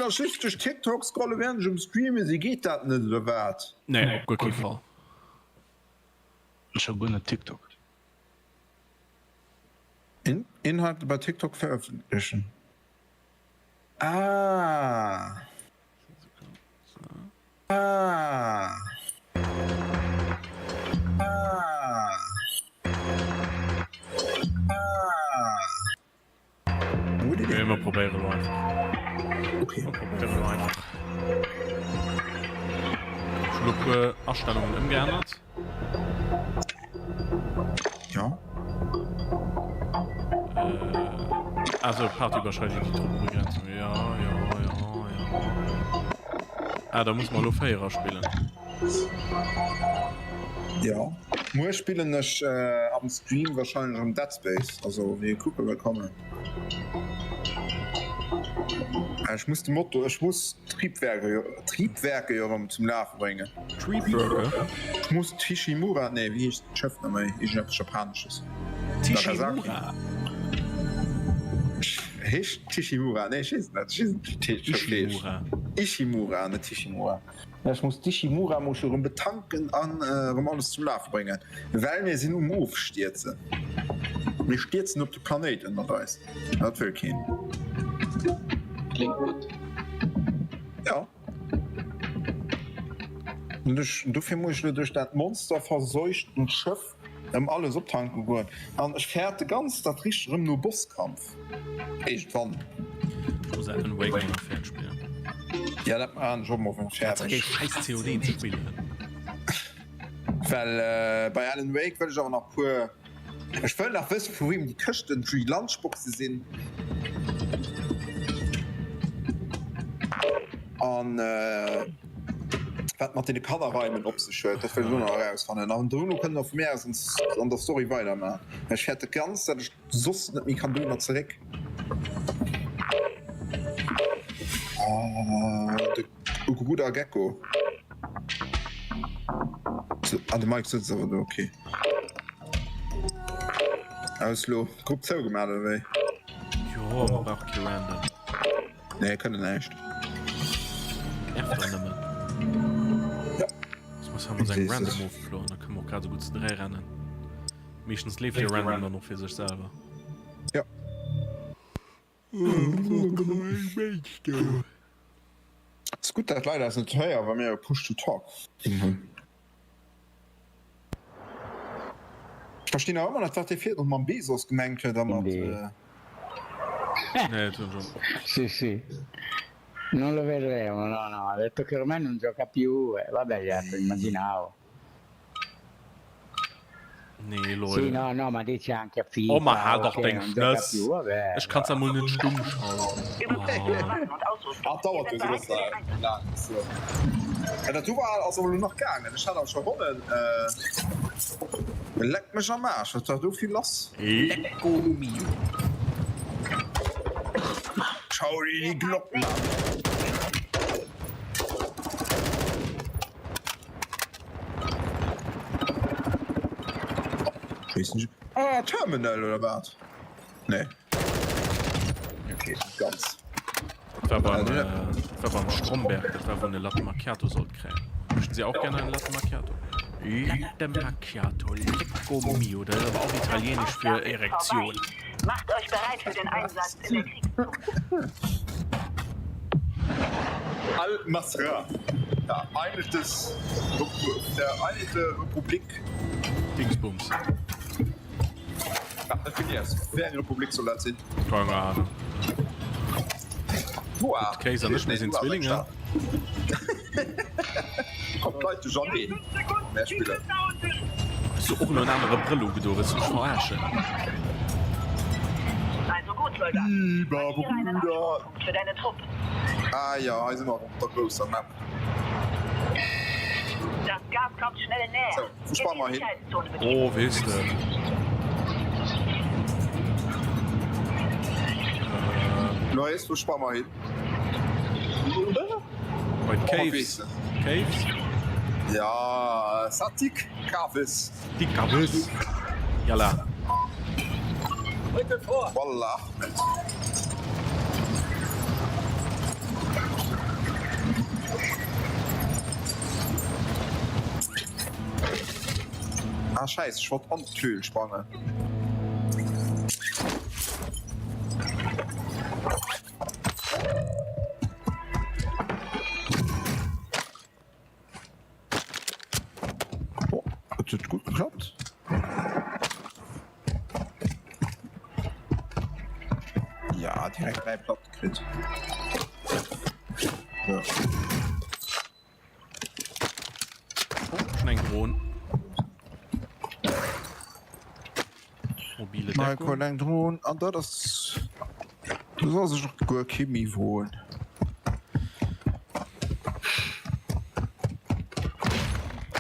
der Schicht durch TikTok scrolle während im Streamen, sie geht das nicht so weit. Nee, auf gar keinen Fall. Ich habe gar nicht TikTok. Inhalte bei TikTok veröffentlichen. Ah. Ah. Ah. Ja, immer probieren wir einfach. Okay. Probieren wir einfach. Schlucke Ausstellungen umgeändert. Ja. Also Part überschreitet die Truppenbegrenzung. Ja. Ah, da muss man nur Fairer spielen. Ja. Wir spielen nicht am Stream wahrscheinlich am Dead Space. Also wir gucken, wir kommen. Ich muss dem Motto, ich muss Triebwerke zum Laufen bringen. Triebwerke? Ich muss Tishimura, nee, wie ist der Chef nochmal? Ich hab Japanisches. Tishimura? Tishimura, nee, ich ist nicht. Tishimura. Ishimura, nicht Tishimura. Ja, ich muss Tishimura betanken um alles zum Laufen bringen. Weil wir sind Aufstürzen. Wir stürzen auf den Planeten, das will keinen. Klingt gut. Ja. Und dafür muss ich durch das Monster verseuchten Schiff alles abtanken gehen. Und ich fährte ganz das richtig nur Bosskampf. Echt wann? Ich muss einen Wake noch Pferd spielen. Ja, das war schon mal auf dem Pferd. Das ist scheiß COD zu spielen. Weil bei Alan Wake will ich aber noch pur. Ich will noch wissen, von wem die Küsten für die Lunchboxe sind. Und was man den Kaderräumen op sich hört, das will nur noch rausfahren. Nach dem Bruno können auf mehr sonst an der Story weitermachen. Ich hätte ganz, dass ich sonst nicht mehr kann du noch zurück. Der guter Gecko. An dem Mike sitzt aber okay. Alles klar, guck zu gemacht, oder wie? Jo, man braucht kein Random. Nee, kann nicht. Einfach nicht mehr. Ja. Das haben wir seinen Random Move verloren, da können wir auch gerade so gut zu 3 rennen. Meistens lebt der Random nur noch für sich selber. Ja. Es ist gut, dass leider ist nicht teuer, weil wir Push to Talk. Ich verstehe auch immer nicht, was der fehlt und man Bezos gemengt hat. Nee, tu schon. Sì. Non lo vedremo, no. Ha detto che ormai non gioca più. Vabbè, lo immaginavo. Nee, Leute. Sì, no, ma dice anche a FIFA. Oh, man hat doch che den non gioca Knöss. più, vabbè. Ich kann's ja mal nicht stumm schauen. Ach, dauert das so lang. So. Ja, das war also noch gegangen. Ich hatte auch schon gewonnen. Leck mich am Arsch. Das hat so viel los. Lecco mio. Schau dir die Glocken an. Terminal oder was? Nee. Okay, ganz. Das war beim Stromberg, das war wo eine Latte Macchiato soll kriegen. Möchten Sie auch gerne eine Latte Macchiato? Latte Macchiato, Lecco mio, das ist aber auch italienisch für Erektion. Macht euch bereit für den Einsatz in der Kriegszone. Al-Masra. Ja, der Einigte Republik. Dingsbums. Ja, das finde ich erst. Wer in der Republik soll das sein? Keine Ahnung. Wow. Kaiser nicht, wir sind Zwillinge. Kommt Leute schon hin. Mehr Spieler. So auch noch eine andere Brille, du wirst mich verarschen. Also gut, Soldat. Lieber Hier einen Bruder. Abschlusspunkt für deine Truppe. Ah ja, also noch unter größer Map. Das Gas kommt schnell näher. So, wo sparen wir hin? Sicherheitszone betreten. Oh, wisst ihr. Neues, wo sparen wir hin? Bei Caves. Caves? Ja, Satik, Kavis. Die Caves. Jalla. Wallah. Ah, scheiße, ich wollte an die Tür spannen. Oh, das hat gut geklappt. Ja, direkt 3 Platten gekriegt. Ja. Schnell Drohnen. Mobile Deckung. Michael Drohnen, und das soll sich noch gut Chemie holen.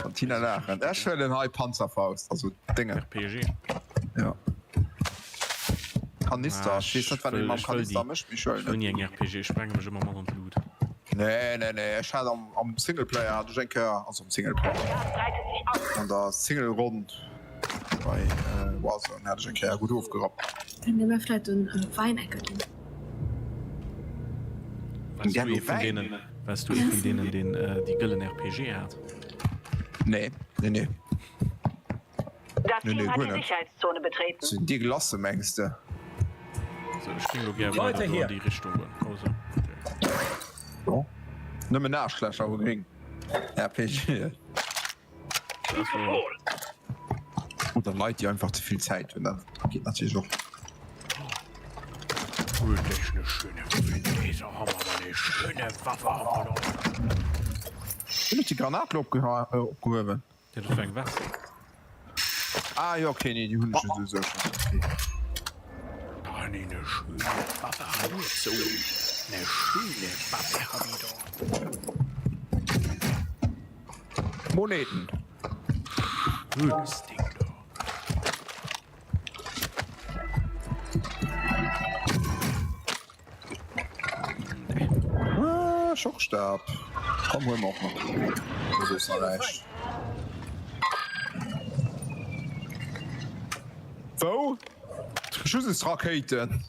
Und Tina lachen. Er stellt den neuen Panzerfaust, also Dinge. RPG. Ja. Kanister, Ah, ich weiß nicht, wenn ich mal Kanister mischt, wie schön. Ich will nie ein RPG, ich sprenge mich immer mal in Blut. Nee, ich hatte am Singleplayer, hatte ich ein Kerl, also am Singleplayer. Gas breitet sich aus. An der Single-Rund bei Warzone hatte ich ein Kerl gut aufgeräumt. Dann nehmen wir vielleicht einen Weinecke. Weißt Ja, du, nur von Wein. denen, weißt du, von denen, den die Gillen RPG hat? Nee. Das Nee, Team hat gut die nicht. Sicherheitszone betreten. Sind die gelassen, meinst du? So, ich ging doch gerne Leute weiter so hier. in die Richtung. Also, okay. Ja. Nimm mir Nachschläger, aber gering. RPG. Also, Oder Leute, die einfach zu viel Zeit und dann geht natürlich auch. wirklich eine schöne Windlaser, haben wir aber eine schöne Waffe. Haben wir noch. Bin ich die Granate abgehoben? Ja, das fängt was. Ah, ja, okay, nee, die Hunde sind so schon. Okay. Ah, nee, eine schöne Waffe haben wir so. Eine schöne Waffe haben wir da. Moneten. Schönes Ding da. Ah, Schockstab. Komm, holen wir auch noch. Das ist noch leicht. Wo? Schussraketen.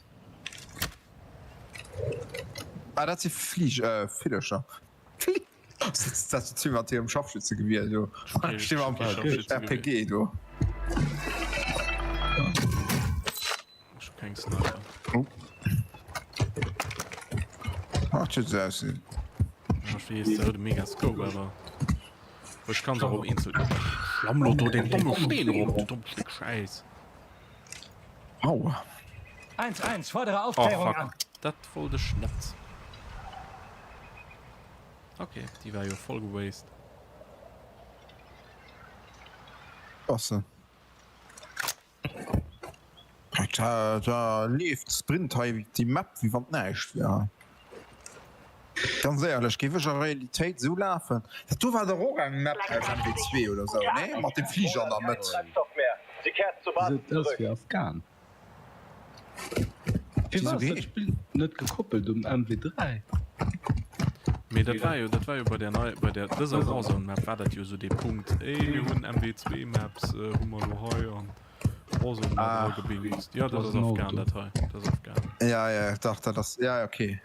Ah, das ist Filischer. Das ist ziemlich im Scharfschützengewehr, du. Stimmt am RPG, du. Ich hab keinen Sniper. Ach, das ist aussehen. Ich weiß, das ist mega Scope, aber... Ich kann es auch auf Insel. Schlammlotto, den dummen Stehen rum, du dummes Stück Scheiß. Au. 1-1, fordere Oh, Aufklärung fuck. an. Das wurde Schnaps. Okay, die war ja voll gewastet. Was denn? Da lief Sprint die Map wie wat neicht ja. Ganz ehrlich, gewischer Realität so laufen. Du war der Rogang Map als MW2 oder so, ne? Macht den Flieger damit. Sie kehrt zur Basis Das zurück. für Afghan. Wieso Das wie? Spiel nicht gekoppelt um MW3. Mir das war ja bei der dieser Warzone-Map war das ja so der Punkt. Ey, wir haben MW2-Maps, Hummer Lohoi und Warzone-Map gebingst. Ja, das ist Afghan-Datei. Das ist Afghan. Ja, ich dachte das. Ja, okay.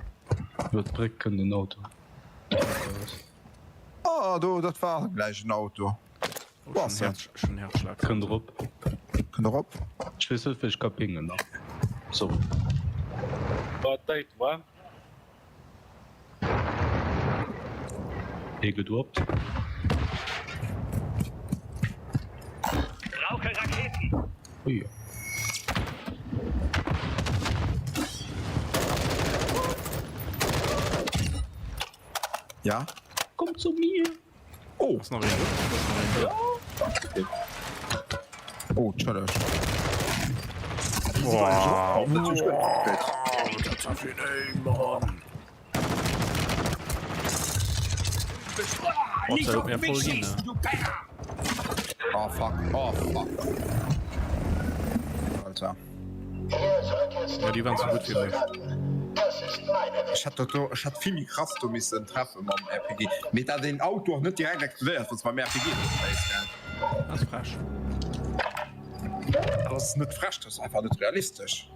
Wird direkt in den Auto. Oh, du, das war gleich ein Auto. Oh, Was schon Herzschlag. Können drauf. Kann doch ab. Schlüssel für ich kapingen noch. So. Warte, war. Hegel dort. Brauche Raketen. Ui. Ja? Komm zu mir. Oh, Das ist noch ein oh, Entschuldigung. Wow. Nicht auf mehr mich Folgen, schießen, du Penner! Oh, fuck. Oh, fuck. Alter. Ja, die waren zu gut für mich. Ich hatte viel krass du miss treffen am RPG mit an den Auto net direkt wert was beim RPG Das ist frasch. das net fresh das ist einfach nicht realistisch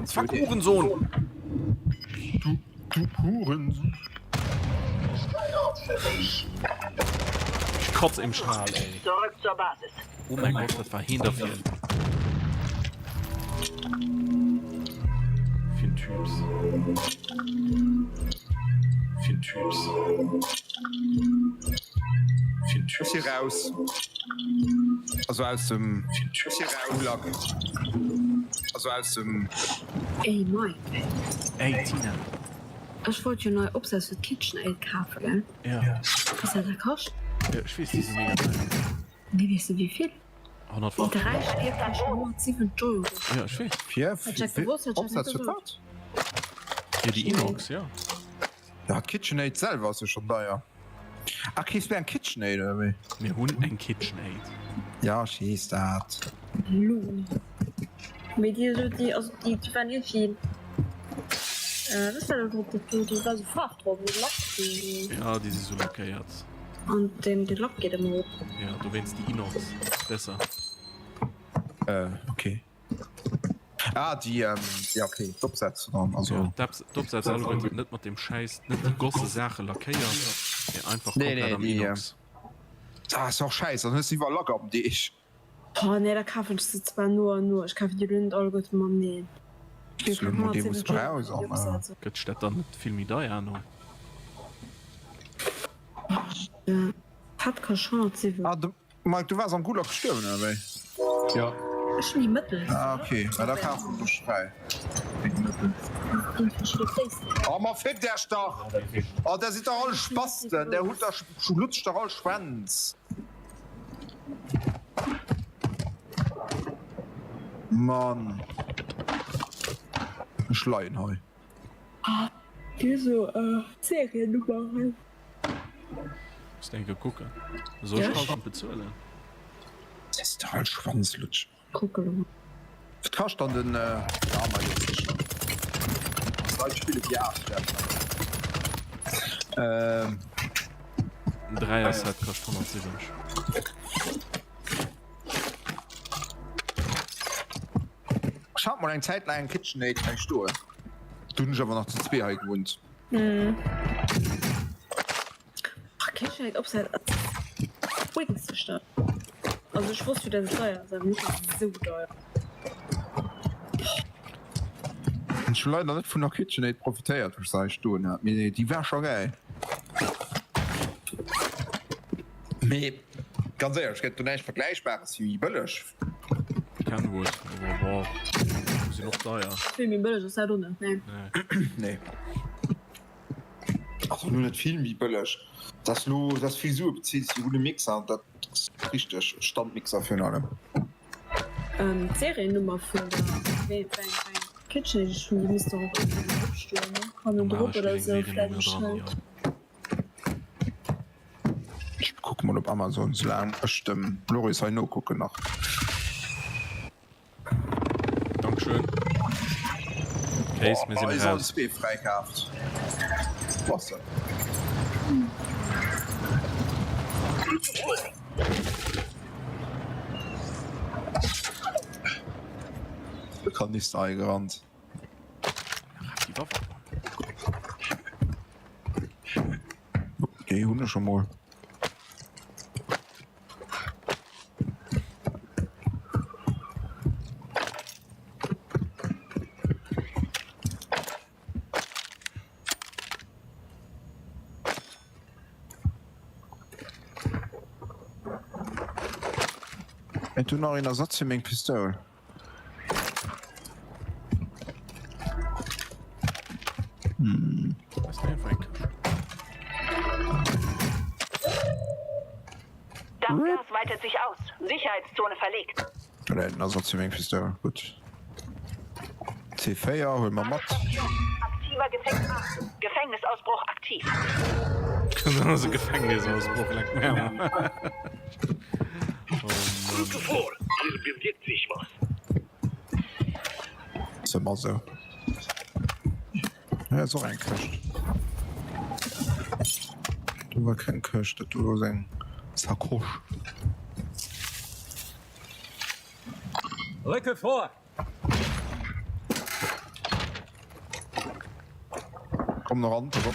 Fuck, Hurensohn! Ich kotz im Schal, ey. Zurück zur Basis. Oh mein Gott, das war hinterfällen. Für ein Typs. Für ein Typs. Für ein Ich Typs. hier raus. Also aus dem Gulag. Also aus dem Ey, Mike. Ey, Tina. Ich wollte ja neu Obsess für KitchenAid kaufen, gell? Ja. Was hat der kostet? Ja, ich weiß, die sind mega teuer. Wie weißt du, wie viel? 150. Der Reich gibt dann schon 107 €. Ja, ich weiß. check gewusst, hat check Obsatz nicht vertraut. Ja, die Inox, ja. Ja, KitchenAid selber ist ja schon da, ja. Ach, kriegst du ein KitchenAid, oder wie? Wir holen ein KitchenAid. Ja, schießt das. Lohn. Mit die so, die waren irgendwie. Was ist denn das? War so Fracht drauf, mit Lock. Ja, die sind so lackiert. Und den Lock geht immer hoch. Ja, du wennst die Inox. Ist besser. Okay. Ah, die, ja, okay, Topsatz dann, also. Ja, Topsatz alle nicht mit dem Scheiß, nicht die große Sache lackiert. Ja, einfach Nee, komplett nee, am die, Inox. Ah, ist auch scheiße, dann ist die locker, die ich. Oh ne, da kaufe ich zwar nur. Ich kaufe die Lünd all gut man nehmen. Das Lünd, die muss raus, aber. Geht steht dann nicht viel mehr da, ja, noch. Hat keine Chance. Ah, Mike, du warst am Gulag gestorben, oder wie? Ja. Ich nie Mittel. Ah, okay, na, da kaufen wir frei. Oh, man fickt der doch! Oh, der sieht doch alle Spasten, der Hund, der lutscht doch alle Schwanz. Mann. Ein Schleienheu. Diese Seriennummer. Ich denke, gucke. So Ja. ich halt bezahlen. Das ist doch ein Schwanzlutsch. Guck mal. Was kostet dann den, ja, mal jetzt nicht. Ich spiele die Ein Dreier-Set kostet 170. Schaut mal, eine Zeit lang ein KitchenAid, kein Stuhl. Du hast aber noch zu zwei gewohnt. Ach, kennst du nicht, ob es halt ruhigste Stadt. Also ich wusste, dass es teuer ist, aber nicht so teuer. Ich schon leider nicht von der KitchenAid profitiert, was sag ich du, ne? Die wäre schon geil. Nee, ganz ehrlich, es gibt doch nicht Vergleichbares wie Böllsch. Kann wohl. Aber wow. Sie noch da, ja. Ich will mir billig, das ist halt ohne. Nee. Nee. Also nur nicht viel wie Böllsch. Das Frisur bezieht sich ohne Mixer und das ist richtig Standmixer für allem. Seriennummer von der Kitchen ist schon, die müsste auch irgendwie abstellen, ne? Kann man Druck oder so vielleicht schnell. Ich guck mal ob Amazon so lang stimmt. Loris soll nur gucken noch. Dankeschön. Case, wir sind ist raus. alles B freikauft. Wasser. Kann nicht sein gerannt. Die Waffe. Okay, Hunde schon mal. Und du noch in der Satz für mein Pistol. Was ist denn für ein Das Gas weitet sich aus. Sicherheitszone verlegt. Oder in der Satz für mein Pistol. Gut. C4, hol mal Matt. Aktiver Gefängnisausbruch aktiv. Also Gefängnisausbruch, leck mehr. Vor, hier bewegt sich was. Ist immer so. Ja, ist auch ein Köcht. Du war kein Köcht, du war sein Sakosch. Rücke vor! Komm noch ran, oder?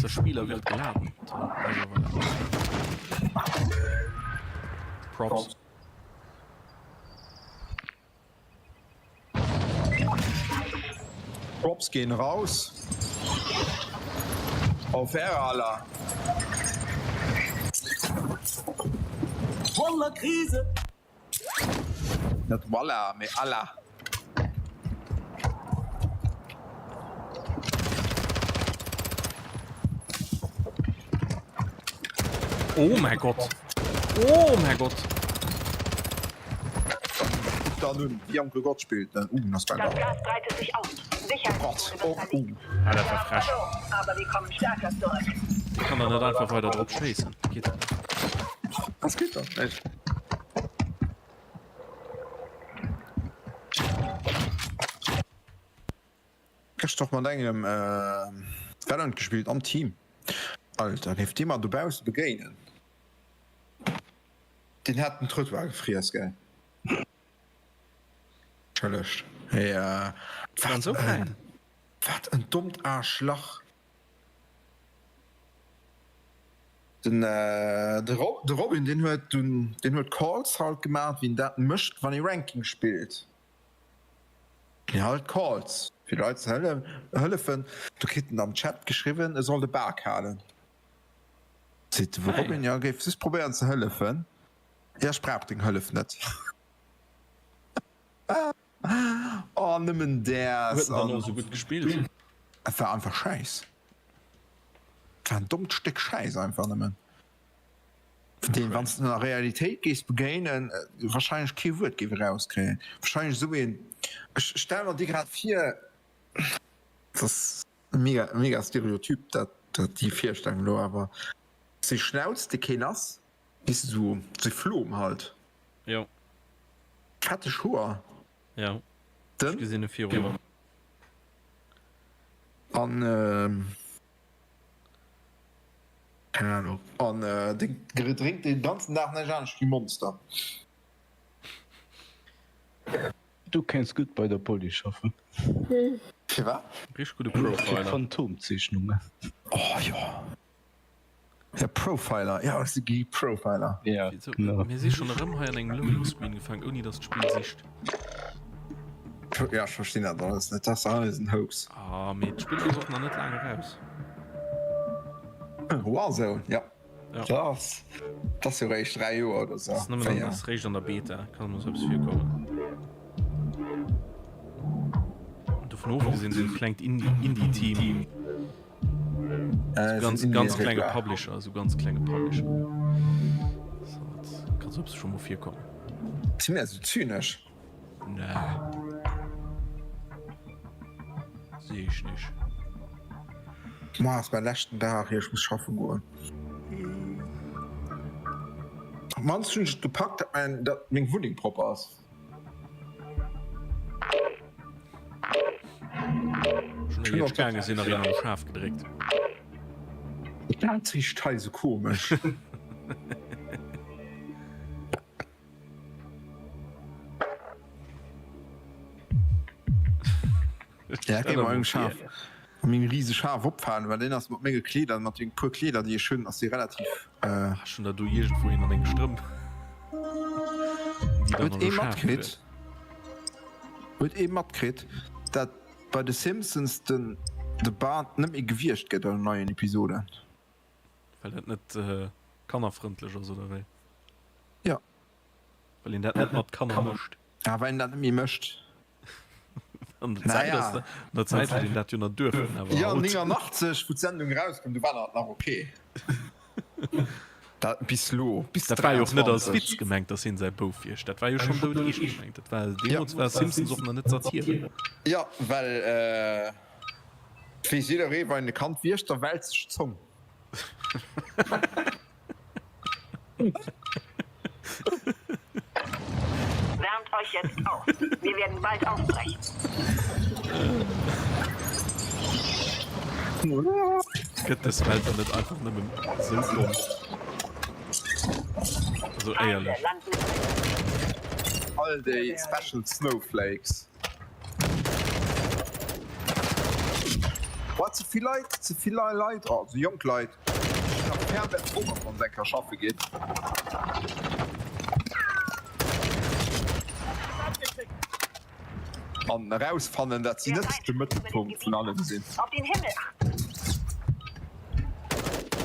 Nächster Spieler wird geladen. Also, Props. Props gehen raus. Auf aller. Voller Krise. Dat Walla me aller. Oh mein Gott. Oh mein Gott. Da nun wie am Gott spielt das Das Gas breitet sich aus. Gott. Sicherheitsgruppe Ja, das war frasch. Aber wir kommen stärker zurück. Ich kann da nicht einfach weiter drauf schießen. Geht das nicht. Was geht doch nicht. Kannst doch mal deinem Valorant gespielt am Team. Alter, hilft immer du baust begegnen. Den hat einen Trottwagen gefriert, gell? Schöllisch. Ja. Waren so klein. Was ein dummt Arschloch. Der Robin, den hört Calls halt gemacht, wie ihn das mischt, wann ihr Ranking spielt. Ja, halt Calls. Für Leute helfen. Du kriegst am Chat geschrieben, er soll den Berg halten. Sieht Robin, ja, gibt es probieren zu helfen. Er sprach den Helfen nicht. Oh, nimmen der. Wird dann auch so gut gespielt. Es war einfach scheiß. Es war ein dummes Stück Scheiß einfach nimmen. Den, wenn du in der Realität gehst, begegnen, wahrscheinlich kein Wort rauskriegen. Wahrscheinlich so wie ein. Ich stelle dir gerade 4. Das ist ein mega Stereotyp, die 4 Stangen nur, aber. Sie schnauzt die Kinders, ist so, sie flohen halt. Ja. Fette Schuhe. Ja. Dann? Gesehen 4 Euro. Keine Ahnung. Und trinkt den ganzen Tag nicht an, die Monster. Du kennst gut bei der Poli schaffen. Für was? Richtig gute Profiler. Phantomzeichnungen. Oh ja. Der Profiler, ja, das ist die Profiler. Ja, So, genau. mir sehe schon noch immer einen Low-Screen gefangen, ohne das Spiel Sicht. Ja, ich verstehe das alles nicht. Das ist alles ein Hoax. Ah, mit Spiel ist auch noch nicht lange raus. Warzone, ja. Ja. Das ist ja recht 3 Jahre oder so. Das ist nicht mehr das Recht an der Beta. Kann man selbst viel kommen. Und davon oben gesehen sind klein Indie-Team. Ganz kleine Publisher, also ganz kleine Publisher. So, jetzt kannst du schon mal 4 kommen. Sind wir so zynisch? Nee. Sehe ich nicht. Mach beim letzten Tag hier, ich muss schaffen gehen. Meinst du, du packt mein Wohningprop aus? Schon Schön jetzt gar gesehen, nach einem Schaf gedreht. Das riecht teil so komisch. Ja, geh mal ein Schaf. Und ein riesiges Schaf abfahren, weil den hast du mit Menge Kleider, mit den paar Kleider, die schön, dass die relativ. Ach, schon da du hier vorhin an den Strümpf. Wird eben abkriegt, dass bei The Simpsons die Band nicht mehr gewirrscht geht in einer neuen Episode. Weil das nicht kannerfreundlich ist, oder wie? Ja. Weil ihn das nicht mit Kanner mischt. Ja, weil ihn das nicht mehr möchte. An der Zeit, Naja. an der Zeit, weil ihn das ja noch dürfen. Aber Ja, halt. 89, wo die Sendung rauskommt, du war das noch okay. Da bis lo. Bis Das war ja auch nicht als 23. Witz gemeint, dass ihn sein Buff ist. Das war ja schon wirklich gemeint. Das war, damals war Simpsons auch noch nicht Satire. Ja, weil, wie jeder Rewe eine Kant wirst, der Welt sich zum. Wärmt euch jetzt auf. Wir werden bald aufbrechen. Geht das Welt dann nicht einfach nicht mehr so dumm. Also ehrlich. Wir landen. All die Special Snowflakes. Was zu viel Leute, also Jungleute. Von Decker schaffe geht. An herausfannen, dass sie nicht der Mittelpunkt von allem sind. Auf den Himmel achten.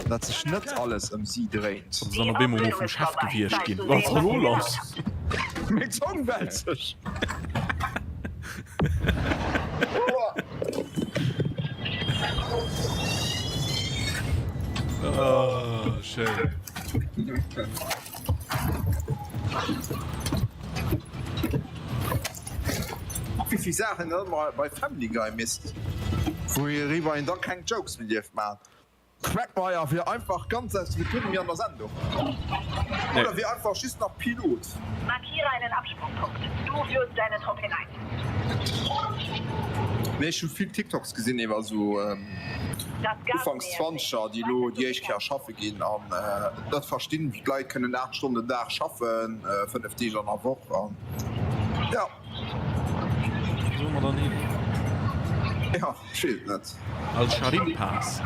Dass sich nicht alles sie dreht. So eine Bemo auf dem Schaft gewirrscht gehen. Was ist los? Mit Zungenwälzig. Oh, schön. Wie viele Sachen mal bei Family Guy misst. Wo ihr rüber dann keine Jokes mit dir macht. Crack war ja wir einfach ganz als wir können mir an der Sendung. Oder wir einfach schießen nach Pilot. Markiere einen Absprungpunkt. Du führst deine Truppe hinein. Wir haben schon viel TikToks gesehen, über so Das Gas Anfangs nähert 20er, die ich kann schaffen gehen. Das verstehen wir gleich, können 8 Stunden da schaffen, 5 Tage in der Woche. Ja. So wir dann hin. Ja, steht nicht. Al-Sharim Pass.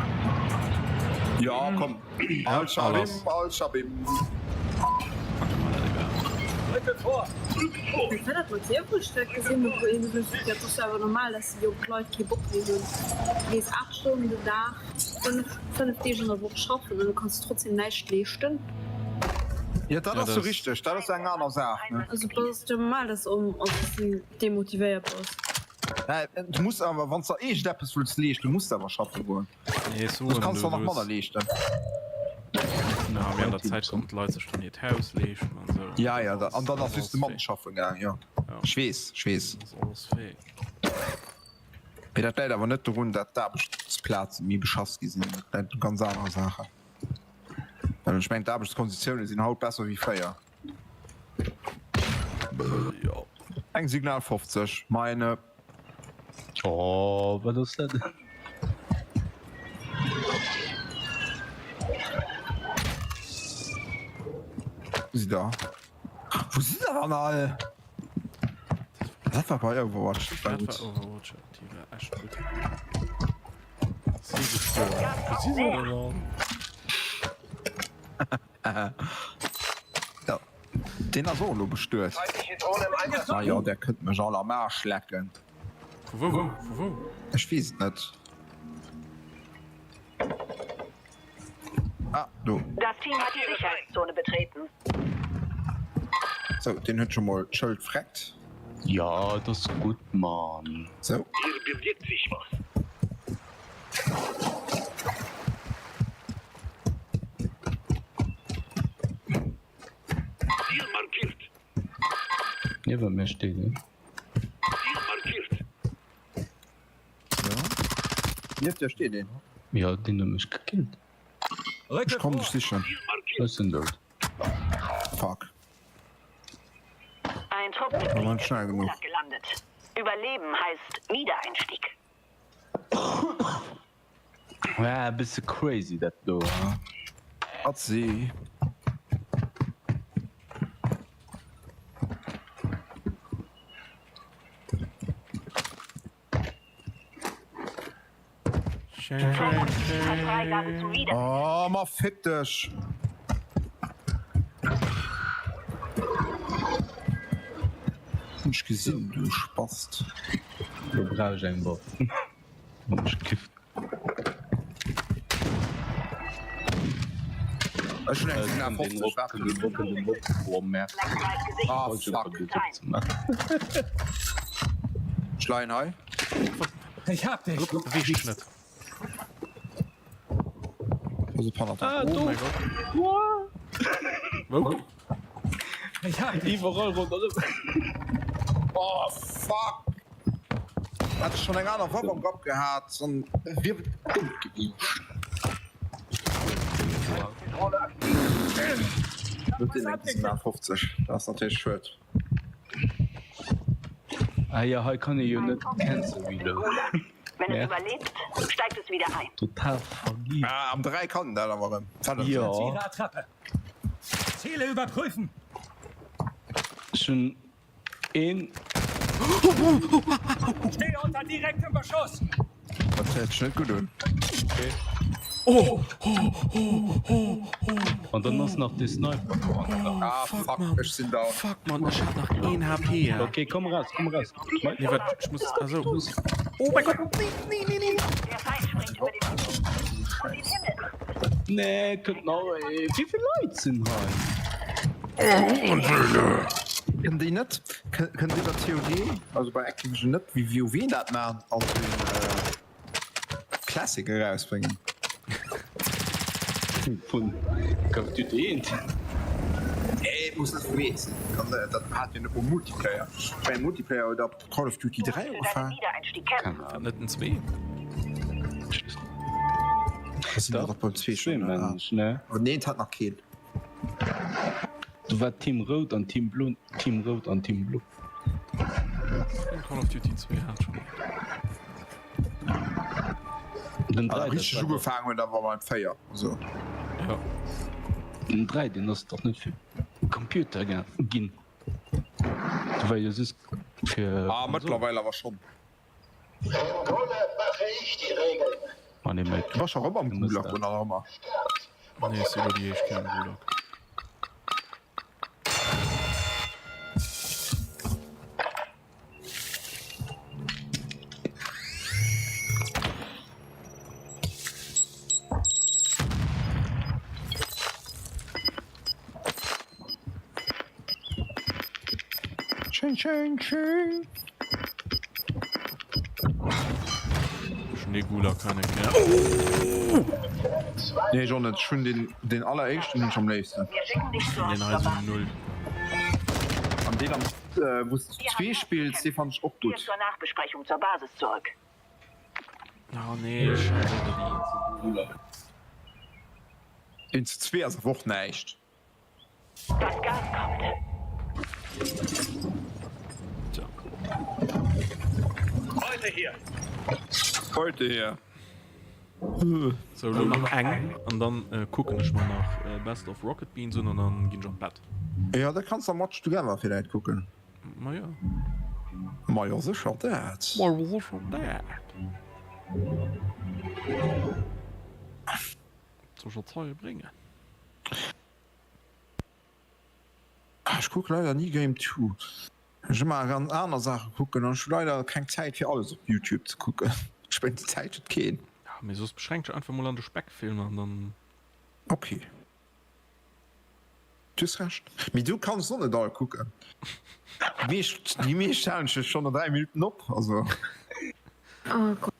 Ja, komm. Al-Shabim, Al-Shabim. aber normal, dass die Leute Bock die ist 8 Stunden da 5 Tage in der Woche schaffen und du kannst trotzdem nicht leisten. Ja, das Ja, ist so das- richtig. Das ist eine andere Sache. Ne? Also das ist ja normal, dass du demotiviert bist. Du musst aber, wenn du eh etwas willst lesen, du musst aber schaffen wollen. Nee, so. Das kannst du noch mal lesen. Na, während der Zeit kommt Leute schon nicht Haus lesen und so. Ja, ja, Das und dann ist hast du alles Mann schaffen gegangen, ja. Ja. Ich weiß. Das ist alles fake. Ich das leider aber nicht darum, dass da das Platz mir beschafft gesehen. Das ist eine ganz andere Sache. Weil ich meine, die Arbeitskonditionen sind halt besser wie früher. Ja. Ein Signal 50, meine. Oh, was ist das? Sie da. Wo sind da denn alle? Das war bei Overwatch. Das war Das gut. war Overwatch. Die war echt gut. Sie gestorben. Was ist denn da? Ja. Den er so nur bestört. Feindliche Drohne im Einsatz. Na ja, der könnte mir schon am Arsch lecken. Wo? Ich weiß nicht. Ah, du. Das Team hat die Sicherheitszone betreten. So, den hat schon mal Schild fragt. Ja, das ist gut, Mann. So. Hier bewegt sich was. Ziel markiert. Neben mir steht, ne? Ziel markiert. Ja. Jetzt, der steht den. Ja, den hat mich gekillt. Ich komm nicht sicher. Ziel markiert. Was ist denn dort? Fuck. Ein Trupp War schnell genug. hat gelandet. Überleben heißt Wiedereinstieg. Ja, ein bisschen crazy, das da. Ja. Hat sie. Freigabe zu wieder. Oh, mal fick dich. Nicht gesehen, du Spast. Du brauchst einen Bob. Und ich Gift. Ich schon ein Signal 50 Oh, mehr. Ah, Falsche fuck. Produkte zu machen. Schleinhai. Ich hab dich. Erwischt nicht. Also Panata. Oh mein Gott. Wo? Ich hab dich. Überall runter. Oh, fuck. Hat schon eine andere Woche im Kopf gehabt und wir dumm gewesen. Wird den Signal 50. Das ist natürlich schön. Ah ja, heute kann ich ja nicht canceln wieder. Wenn Ja. es überlebt, steigt es wieder ein. Total vergeben. Ah, am 3 kann der aber. Ja, Ziele Attrappe. Ziele überprüfen. schon in. Stehe unter direktem Beschuss. das hätte ich nicht gut tun. Und dann hast du noch die Sniper. Ah, fuck, ich bin da. Fuck, man, ich hab noch 1 HP, ja. Okay, komm raus. Nee, warte, ich muss, also... Oh mein Gott, nee. Der Feind springt über den Himmel. Und den Himmel. Nee, könnt noch, wie viele Leute sind hier? Können die nicht, können die bei COD, also bei Activision nicht, wie WoW das machen, als den Klassiker rausbringen? Von Call of Duty. Ey, muss das wissen. Das hat ja nicht um Multiplayer. Bei Multiplayer oder Call of Duty 3 Für deinen gefahren. Wiedereinstieg kämpfen. Nicht ein 2. Das sind doch beim 2 schon. Mensch, ne? Aber nee, hat noch keinen. Du war Team Rot und Team Blue. Team Rot und Team Blue. Call of Duty 2 hat schon. Den Also 3, richtig gefangen und da war mein Feier. So. Ja. den 3, den hast doch nicht für Computer gehen. Weil es ist für. Ah, mittlerweile aber schon. Im Grunde mache ich die Regeln. Man Du warst auch immer am musst Gulag da. und auch immer. Nee, ist über die ich keinen Gulag. Schön. Schneegulag kann ich mehr. Nee, schon nicht. Schon den allerersten nicht am nächsten. Wir schicken dich zu uns, Den heißt Papa. 0. An den, wo es 2 spielt, die fand ich auch Hier gut. zur Nachbesprechung zur Basis zurück. Oh nee, scheiße. In 2 also auch nicht. Das Gas kommt. Tja. Heute hier. Heute hier. So, nur noch eng. Und dann gucken ich mal nach Best of Rocket Beans und dann gehen wir ins Bett. Ja, da kannst du Match Together vielleicht gucken. Na ja. Ma ja, sicher, das. Mal was ist schon da? Soll schon Zeug bringen? Ich gucke leider nie Game 2. Ich immer an andere Sachen gucken und ich habe leider keine Zeit für alles auf YouTube zu gucken. Ich bin die Zeit nicht gehen. Ja, mir so beschränkt sich einfach mal an den Speckfilm und dann... Okay. Du hast recht. Aber du kannst so nicht da gucken. Die meisten stellen sich schon nach 3 Minuten ab. Also. Oh Gott.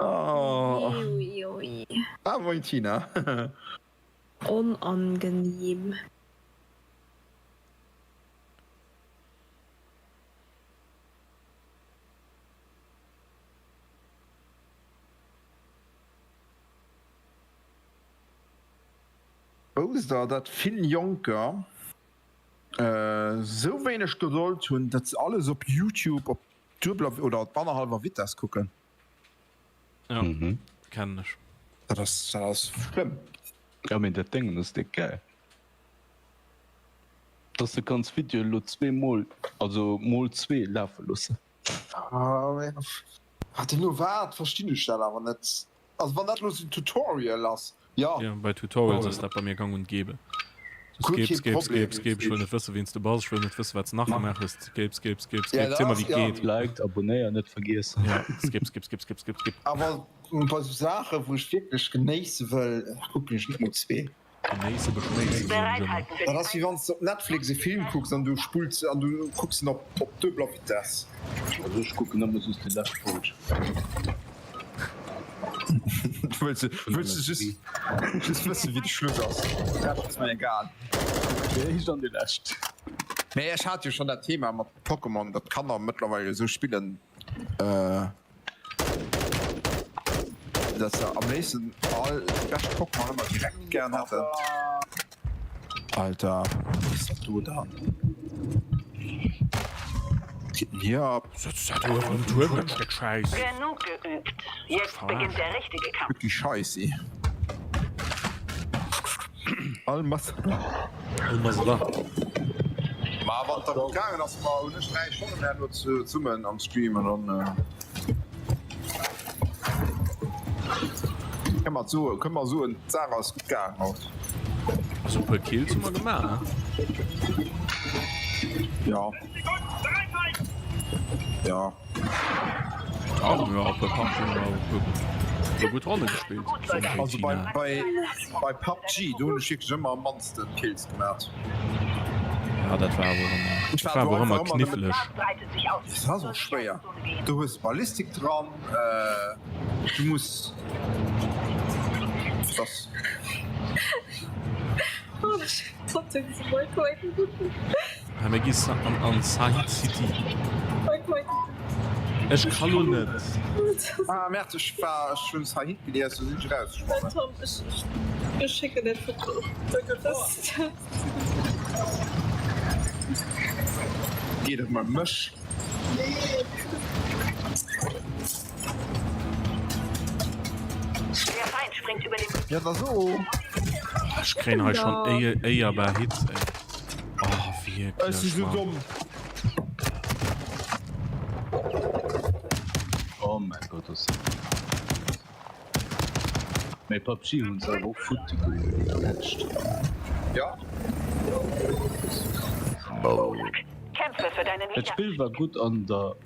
Oh. Ui. Ah, moin Tina. Unangenehm. Bowser, dat Finn Jonker so wenig Geduld hun, dat ze alles op YouTube op Tubler oder op Bannerhalber Witters gucken. Ja, Mhm. kenn ich. Das ist schlimm. Ja, mit der Ding ist der geil. Dass du kannst Video nur 2 Mal, also mal 2 laufen lassen. Hat nur wat verstehe ich das aber net. Also wann net los ein Tutorial lass. Ja. Ja, bei Tutorials ist das bei mir gang und gäbe. Gut, kein Problem. Ich will nicht wissen, wie es du brauchst, ich will nicht wissen, was nachher machst. Skip, Ja, immer das- wie ja. geht. Liked, abonnieren, nicht vergessen. Ja, skip. Aber bei so Sachen, wo ich wirklich genießen will, guck ich nicht nur 2. Nächste Beschleunigung. Bereithalten für Das ist wie wenn du auf Netflix einen Film guckst und du spulst und du guckst ihn auf Tubler Witters. Also ich gucke nochmal so die Dashboard. Willst du just wissen, wie die Schluss aus? Das ist mir egal. Der ist dann die Last. Nee, ich hatte ja schon das Thema mit Pokémon, das kann er mittlerweile so spielen, dass er am nächsten Mal das Pokémon immer direkt gern hatte. Alter, was ist das du da? Ja, Saturn, Turm, der Scheiß. Genug geübt. Jetzt beginnt der richtige Kampf. wirklich scheiße. Allmas. Und was da? Aber da gegangen, dass wir ohne Streich schon mehr nur zu summen am Streamen und können wir so ein Zahn rausgegangen auch. Also per Kill zum mal gemacht, ne? Ja. Ja. Auch ja, per PUBG so gut Rolle gespielt. Also bei PUBG, du schickst immer am Monster Kills gemacht. Ja, das war wohl immer knifflig. Breitet sich aus. Das war so schwer. Du hast Ballistik dran, du musst das. Oh, trotzdem ist es voll cool. Ja, mir geht's an Side City. Voll cool. Ich kann nur nicht. Merz, ich war schon Sahid gelesen, so sind ich rausgesprungen. Tom, ich schicke den Foto. Das Geht doch mal Misch. Der Feind springt über den Ja, das so. Ich kriege halt schon eher bei Hits, ey. Oh, wirklich. Es ist so Mann. dumm. Oh mein Gott, das mein PUBG und so auch Football. Ja. Kämpfe für deinen Das Widerstand. Spiel war gut an der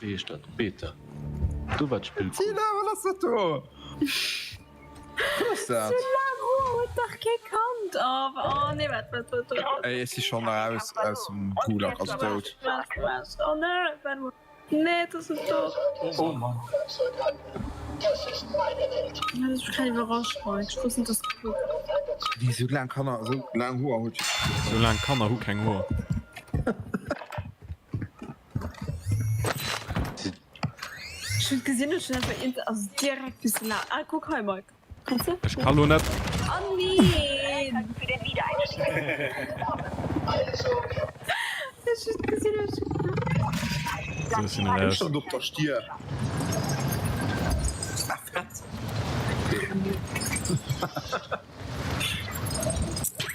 B-Stadt, Beta. Du warst Spiel gut. Tina, was ist das da? Was ist das? doch gekannt, aber oh nee, warte. Ey, es ist schon raus aus dem Gulag, also tot. Was? Oh nein, nee, das ist tot. Oh Mann. Das ist meine Welt. Ja, das ist keine Überraschung. Ich wusste nicht, das gut. Wie so lang kann er, so lang Huhr hat. So lange kann er auch kein Ohr. Ich hab gesehen, dass ich einfach also direkt bis nah. Ah, guck mal, Mike. Kannst du? Ich kann nur nicht. Oh nee! Für den Wiedereinstieg. Also, Ich hab gesehen, dass ich... So ist ihn Ich raus. stand doch der Stier.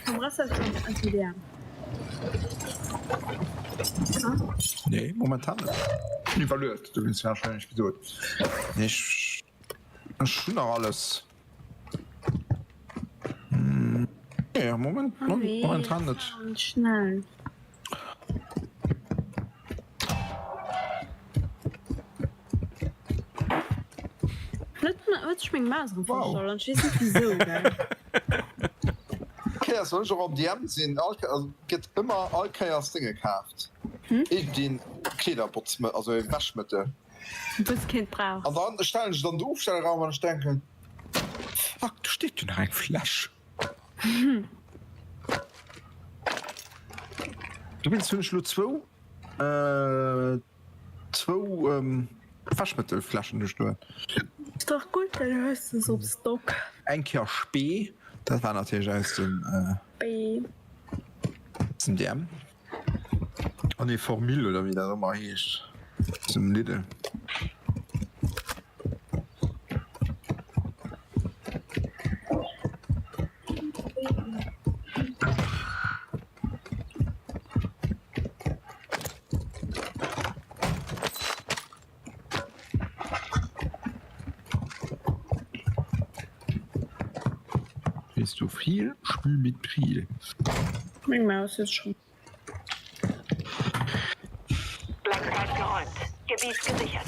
Vom Rest ist es anti-Lärm. Nee, momentan nicht. Ich verlöst, du willst wahrscheinlich gesucht. Ich schon noch alles. Ja, momentan nicht. Schnell. Wird ich mir Maus rumvorstellen, dann schießen wieso, gell? Okay, soll ich auch am DM sehen, also geht immer Alkeiers Dinge gekauft. Ich den Klederputz, also Waschmittel. Das Kind braucht. Und dann stellen ich dann den Aufstellraum und ich denke, fuck, da steht denn ein Flash. Du willst für nur zwei Waschmittelflaschen gestohlen. Ist doch gut, dann hörst du es auf Stock. Ein Kehr Spee, das war natürlich aus dem DM. An die Formel oder wie das immer hieß. Zum Lidl. Bist du viel? Spiel mit Priel. Meine Maus ist schon. Blankheit geräumt. Gebiet gesichert.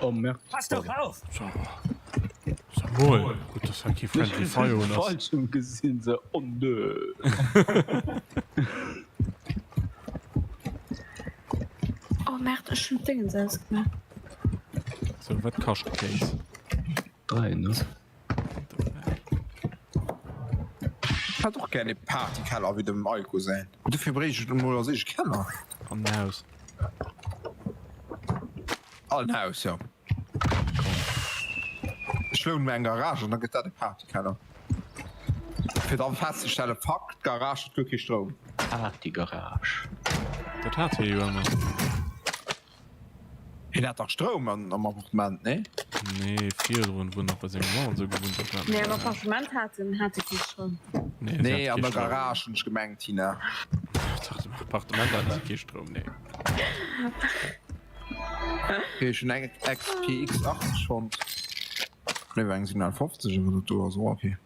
Oh Merz. Pass doch auf! Jawohl. Gut, das hat die Friendly Fire und das. Falsch im gesehen, so, oh nö. Oh, Merkt, ich schon Dinge selbst gemacht. So, was kostet Case? 3, ne? Ich hat doch gerne Partykeller wie dem Alko sein. Und dafür bringe ich nur ich Keller. An Haus. Allen Haus, ja. Ich lohne mir eine Garage und dann geht da der Partykeller. Für dann festzustellen, fuck, Garage, glücklich Strom. Ah, die Garage. Das hat hier ja immer. Den hat doch Strom am Appartement, ne? Nee, 4 und wo noch bei seinem Mann so gewohnt hat. Nee, aber Appartement hatte ich schon. Nee, an der Garage und gemengt, Tina. Appartement hat keinen Strom, nee. Okay, schon ein XPX8 schon. Ne, wir haben Signal 50 oder so, okay.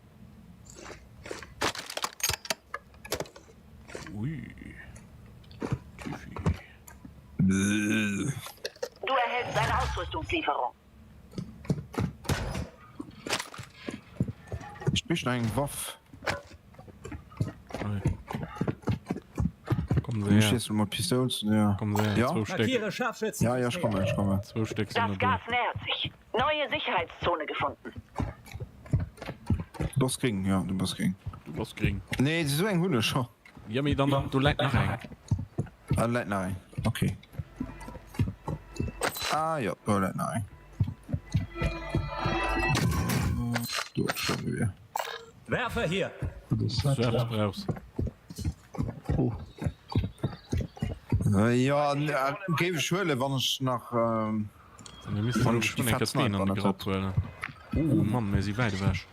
Ui. Tüfi. Du erhältst eine Ausrüstungslieferung. Ich bin ein Waff. Kommen Du Sie her. stehst mal Pistols, ja. Kommen Sie her. Ja? 2 Stück. Scharfschützen. Ja, ich komme. 2 Stück Das sind Gas da. nähert sich. Neue Sicherheitszone gefunden. Du kriegen, ja, du musst kriegen. Du musst kriegen. Nee, das ist so ein Hunde schon. Ja, mir dann, du leid nach rein. Ah, leid nein. Okay. Ah, ja, du leid nein. Du, schon wieder. Werfer hier. Selbst brauchst. Ja, gebe ich Schwelle, wann ich nach, Dann müssen Wann wir ich schon die eine Fetzen Kaspin an einfach die noch Grabquelle. Mann, mir sie weit wäsch.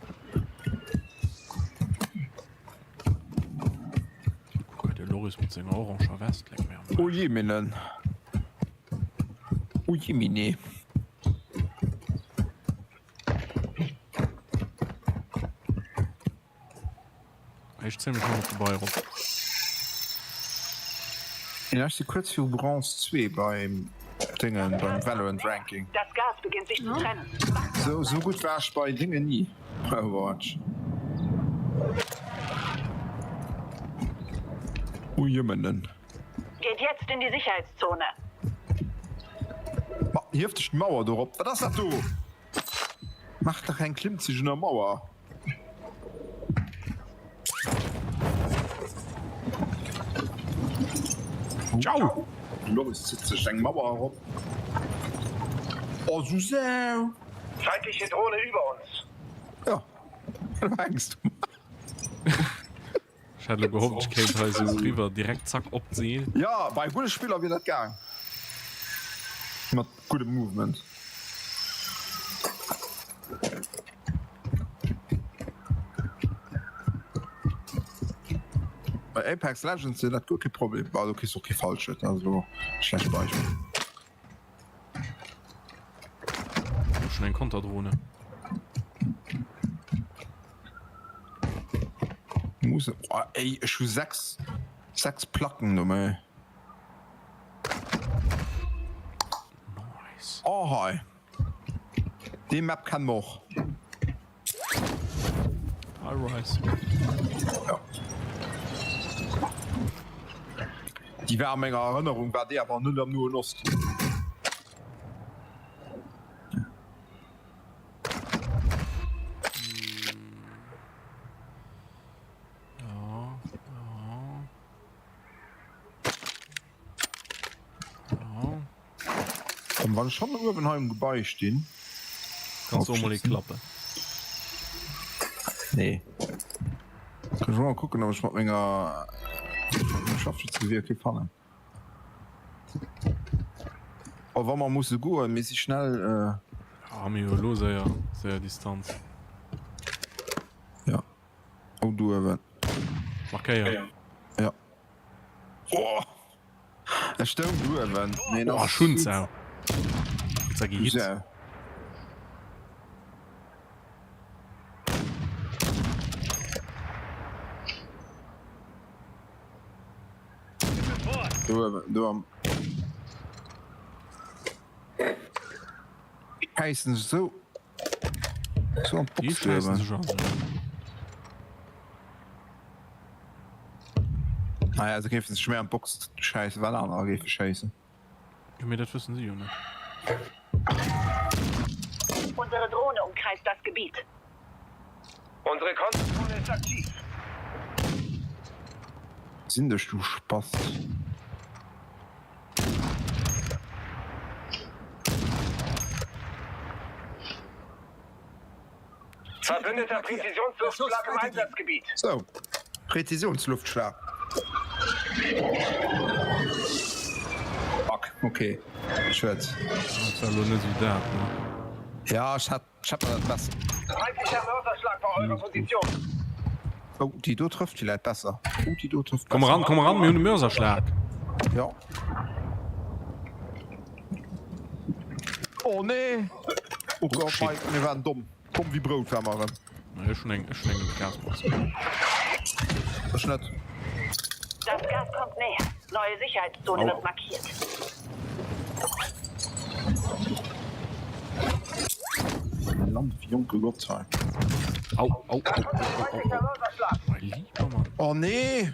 Guck, der Loris mit seiner oranger West leck mir am Arsch. Ui, Minen. Ui, Mine. Ich zähl mich noch vorbei rum. Ja, ich die kurz für Bronze 2 beim Dingen, beim Valorant Ranking. Das Gas beginnt sich zu trennen. So gut war ich bei Dingen nie. Overwatch. Ui, Minen. Geht jetzt in die Sicherheitszone. Hier auf die Mauer drauf. Was hast du? Mach doch ein Klimm zwischen der Mauer. Ciao! Loris sitzt sich eine Mauer herum. Oh, so sehr. Feindliche Drohne über uns. Ja. Angst. Ich hätte gehofft, ich käme halt so rüber direkt zack abziehen. Ja, bei guten Spielern wird das gegangen. Mit gutem Movement. Bei Apex Legends ist das gut kein Problem. Also, okay, ist okay falsch. Also, schlecht Beispiel. Schon ein Konterdrohne. Muss. Oh, ey, ich habe sechs Platten, du, ey. Nice. Oh, hi. Die Map kann noch. High-Rise. Ja. Die Wärmenge Erinnerung war der aber null am nur Lust. Und wann schon über im Gebäude stehen? Kannst du auch mal die Klappe. Nee. Kann ich mal gucken, ob ich mit meiner Scharfschützengewehr gefangen. Aber man muss gut, mäßig schnell. Ah, mir los, ja. Sehr Distanz. Ja. Oh, du, Okay, ja. Ja. Oh! Es stimmt, du, nee, Oh, schon so. Jetzt sag ich jetzt. Ja. Du heißen so ein Die scheißen sie schon. naja, also gibt es schwer am Box scheiße weil an geht scheiße Ja, mir das wissen sie, Junge. Unsere Drohne umkreist das Gebiet. Unsere Konterdrohne ist aktiv. sind das du Spaß Verbündeter Präzisionsluftschlag im Einsatzgebiet. so Präzisionsluftschlag fuck Okay. Schwätz. Das ist ja nur nicht so da, ne? Ja, ich hab das. Feindlicher Mörserschlag bei eurer Position. Oh, die du trifft vielleicht besser. Oh, die du trifft Komm ran, mir einen Mörserschlag. Ja. Oh, nee. Oh Gott, shit. Mike, wir waren dumm. Komm wie Brotwärmer. Na, ich schnell mit Gasmaske. Das ist nicht. Das Gas kommt näher. Neue Sicherheitszone wird markiert. Land, Junge Gottzeit. Au. Mein lieber Mann. Oh, nee.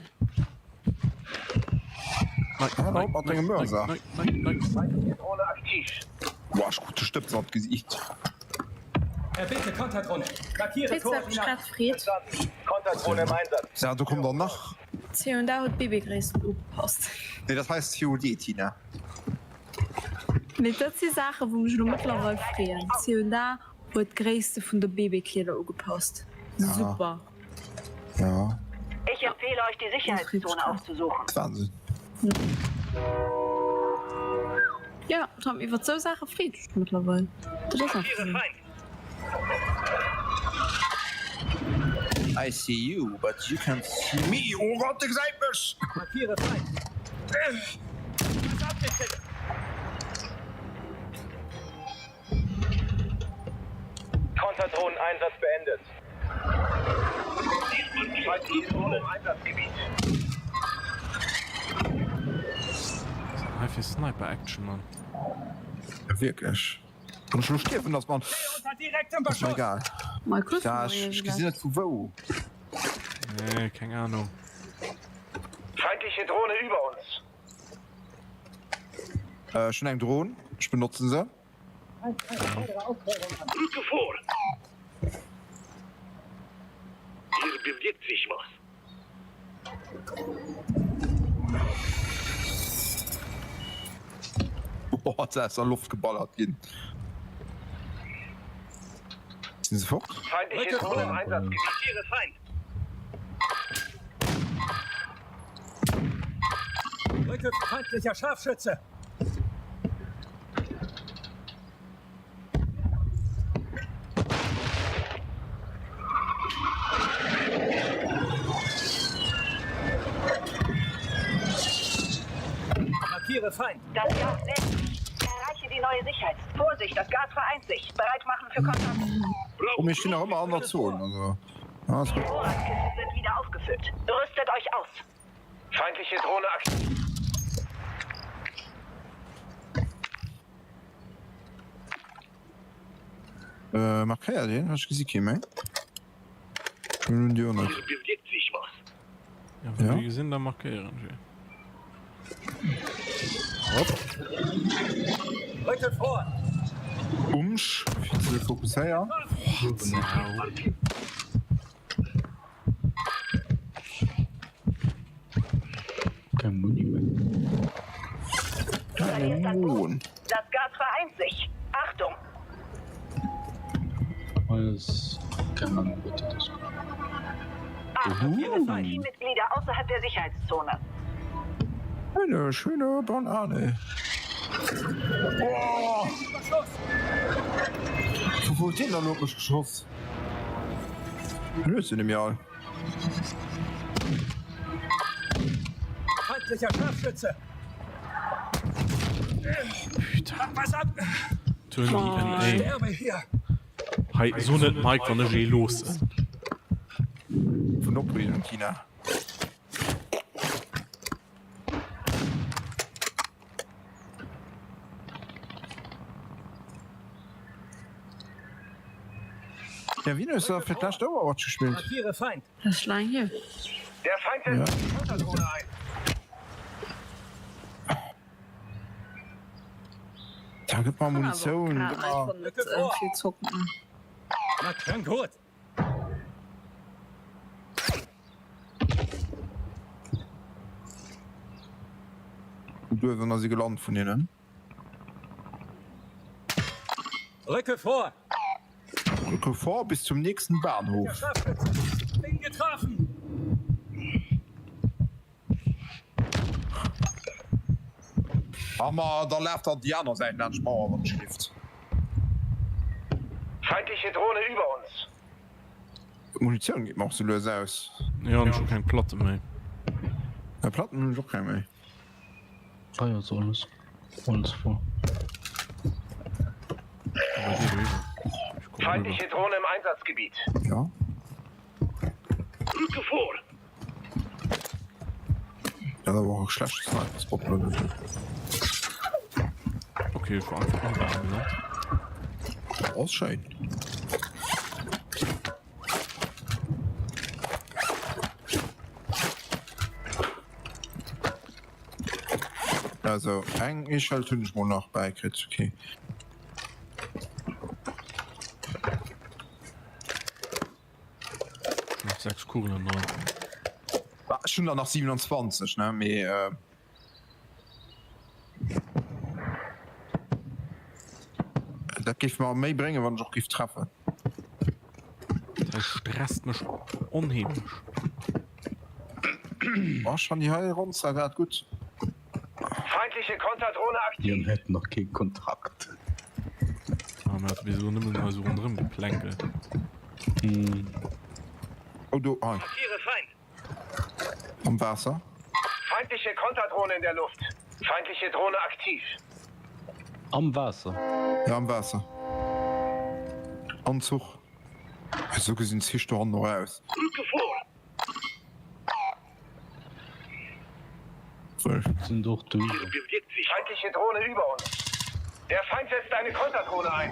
Nein, Mörser. nein. Drohne aktiv. Boah, ich gute Stöpsel hat Gesicht. Erbitte Konterdrohne. Markiere Jetzt hab ich grad Fried. Konterdrohne im Einsatz. Ja, du kommst doch nach. C und da hat Babygräsen aufgepasst. Nee, das heißt COD, Tina. Mit das die Sache, wo mich nur mittlerweile frieren. C und da hat Gräste von der Babykleider aufgepasst. Super. Ja, Ich empfehle euch, die Sicherheitszone aufzusuchen. das ist Wahnsinn. Ja, da haben wir so Sachen Fried mittlerweile. Das ist auch Markiere cool. Feind. I see you, but you can't see me. Oh Gott, ich seid mich! Markiere Feind. Konterdrohnen-Einsatz beendet. Feindliche Drohne im Einsatzgebiet. Einfach Sniper-Action, Mann. Wirklich. Und schon stirbt das Mann. Unter direktem Das ist mir Beschuss. egal. Mal kurz. Ja, ich gesehen nicht, wo. Nee, keine Ahnung. Feindliche Drohne über uns. Schon ein Drohnen. Ich benutze sie. Rücke vor. Hier bewegt sich was. Boah, da ist er Luft geballert. Sind sie fort? Feindliche Drohne im Einsatzgebiet. Markiere Feind. Rücke feindlicher Scharfschütze. Markiere Feind. Das Gas lädt sich. Erreiche die neue Sicherheit. Vorsicht, das Gas vereint sich. Bereit machen für Kontakt. Und ich stehe noch immer an der Zone. Also. Ja, ist gut. Vorratskisten sind wieder aufgefüllt. Rüstet euch aus. Feindliche Drohne aktiv. Markier den, hast du gesehen, Kim, ey? Nun, die auch nicht. Hier bewegt sich was. Ja, wenn Ja. wir sind, dann markieren wir. Rücke vor. Umsch, viel fokussieren. Kein Muni mehr. Moon. Das Gas vereint sich. Achtung! Alles. Keine Ahnung, was das ist. Achtung, Teammitglieder außerhalb der Sicherheitszone. Eine schöne Banane. Boah! Wo den da noch geschossen? Löse in dem Jahr. Feindlicher Scharfschütze. Was ab? Turn DNA. Sterbe hier. Hey, so nicht Mike, wann der los ist. Von Nordkorea und China. Ja, wie ist er für das Overwatch gespielt? Markiere Feind. Das Schlein hier. Der Feind setzt die Konterdrohne ein. Da gibt man Munition. Aber Genau. einfach mit viel Zucken. Na, klang gut. Du wenn er sie gelernt von denen. Rücke vor. Rücke vor bis zum nächsten Der Bahnhof. Scharfschütze. Bin getroffen. Aber da läuft er Diana sein Landmauer und Schrift. Feindliche Drohne über uns. Munition geht auch so los aus. Ja, und schon kein Platte mehr. Der Platten ist auch kein mehr. Feier so alles. Alles vor. Aber hier drüber. Ich guck rüber. Feindliche Drohne im Einsatzgebiet. Ja. Rücke vor. Ja, da war auch schlecht. Spot Okay, ich war einfach überall gelandet. Ausscheiden. Also, eigentlich halt ich wohl noch bei Kritz, okay. Noch 6 Kugeln und 9. Schon nach 27, ne? Me, das gibt mir mehr bringen, wenn ich auch Gift treffe. Das stresst mich unheimlich. Oh, schon die Heil rund, das wird gut. Feindliche Konterdrohne aktiv. Wir hätten noch keinen Kontrakt. Aber man hat wieso nicht mehr so rundherum geplänkelt. Oh, du, oh, Markiere Feind. am Wasser. Feindliche Konterdrohne in der Luft. Feindliche Drohne aktiv. Am Wasser. Ja, am Wasser. Anzug. So gesehen ziehst du noch raus. Rücke vor. So. Sind doch durch. Bewegt sich. Feindliche Drohne über uns. Der Feind setzt eine Konterdrohne ein.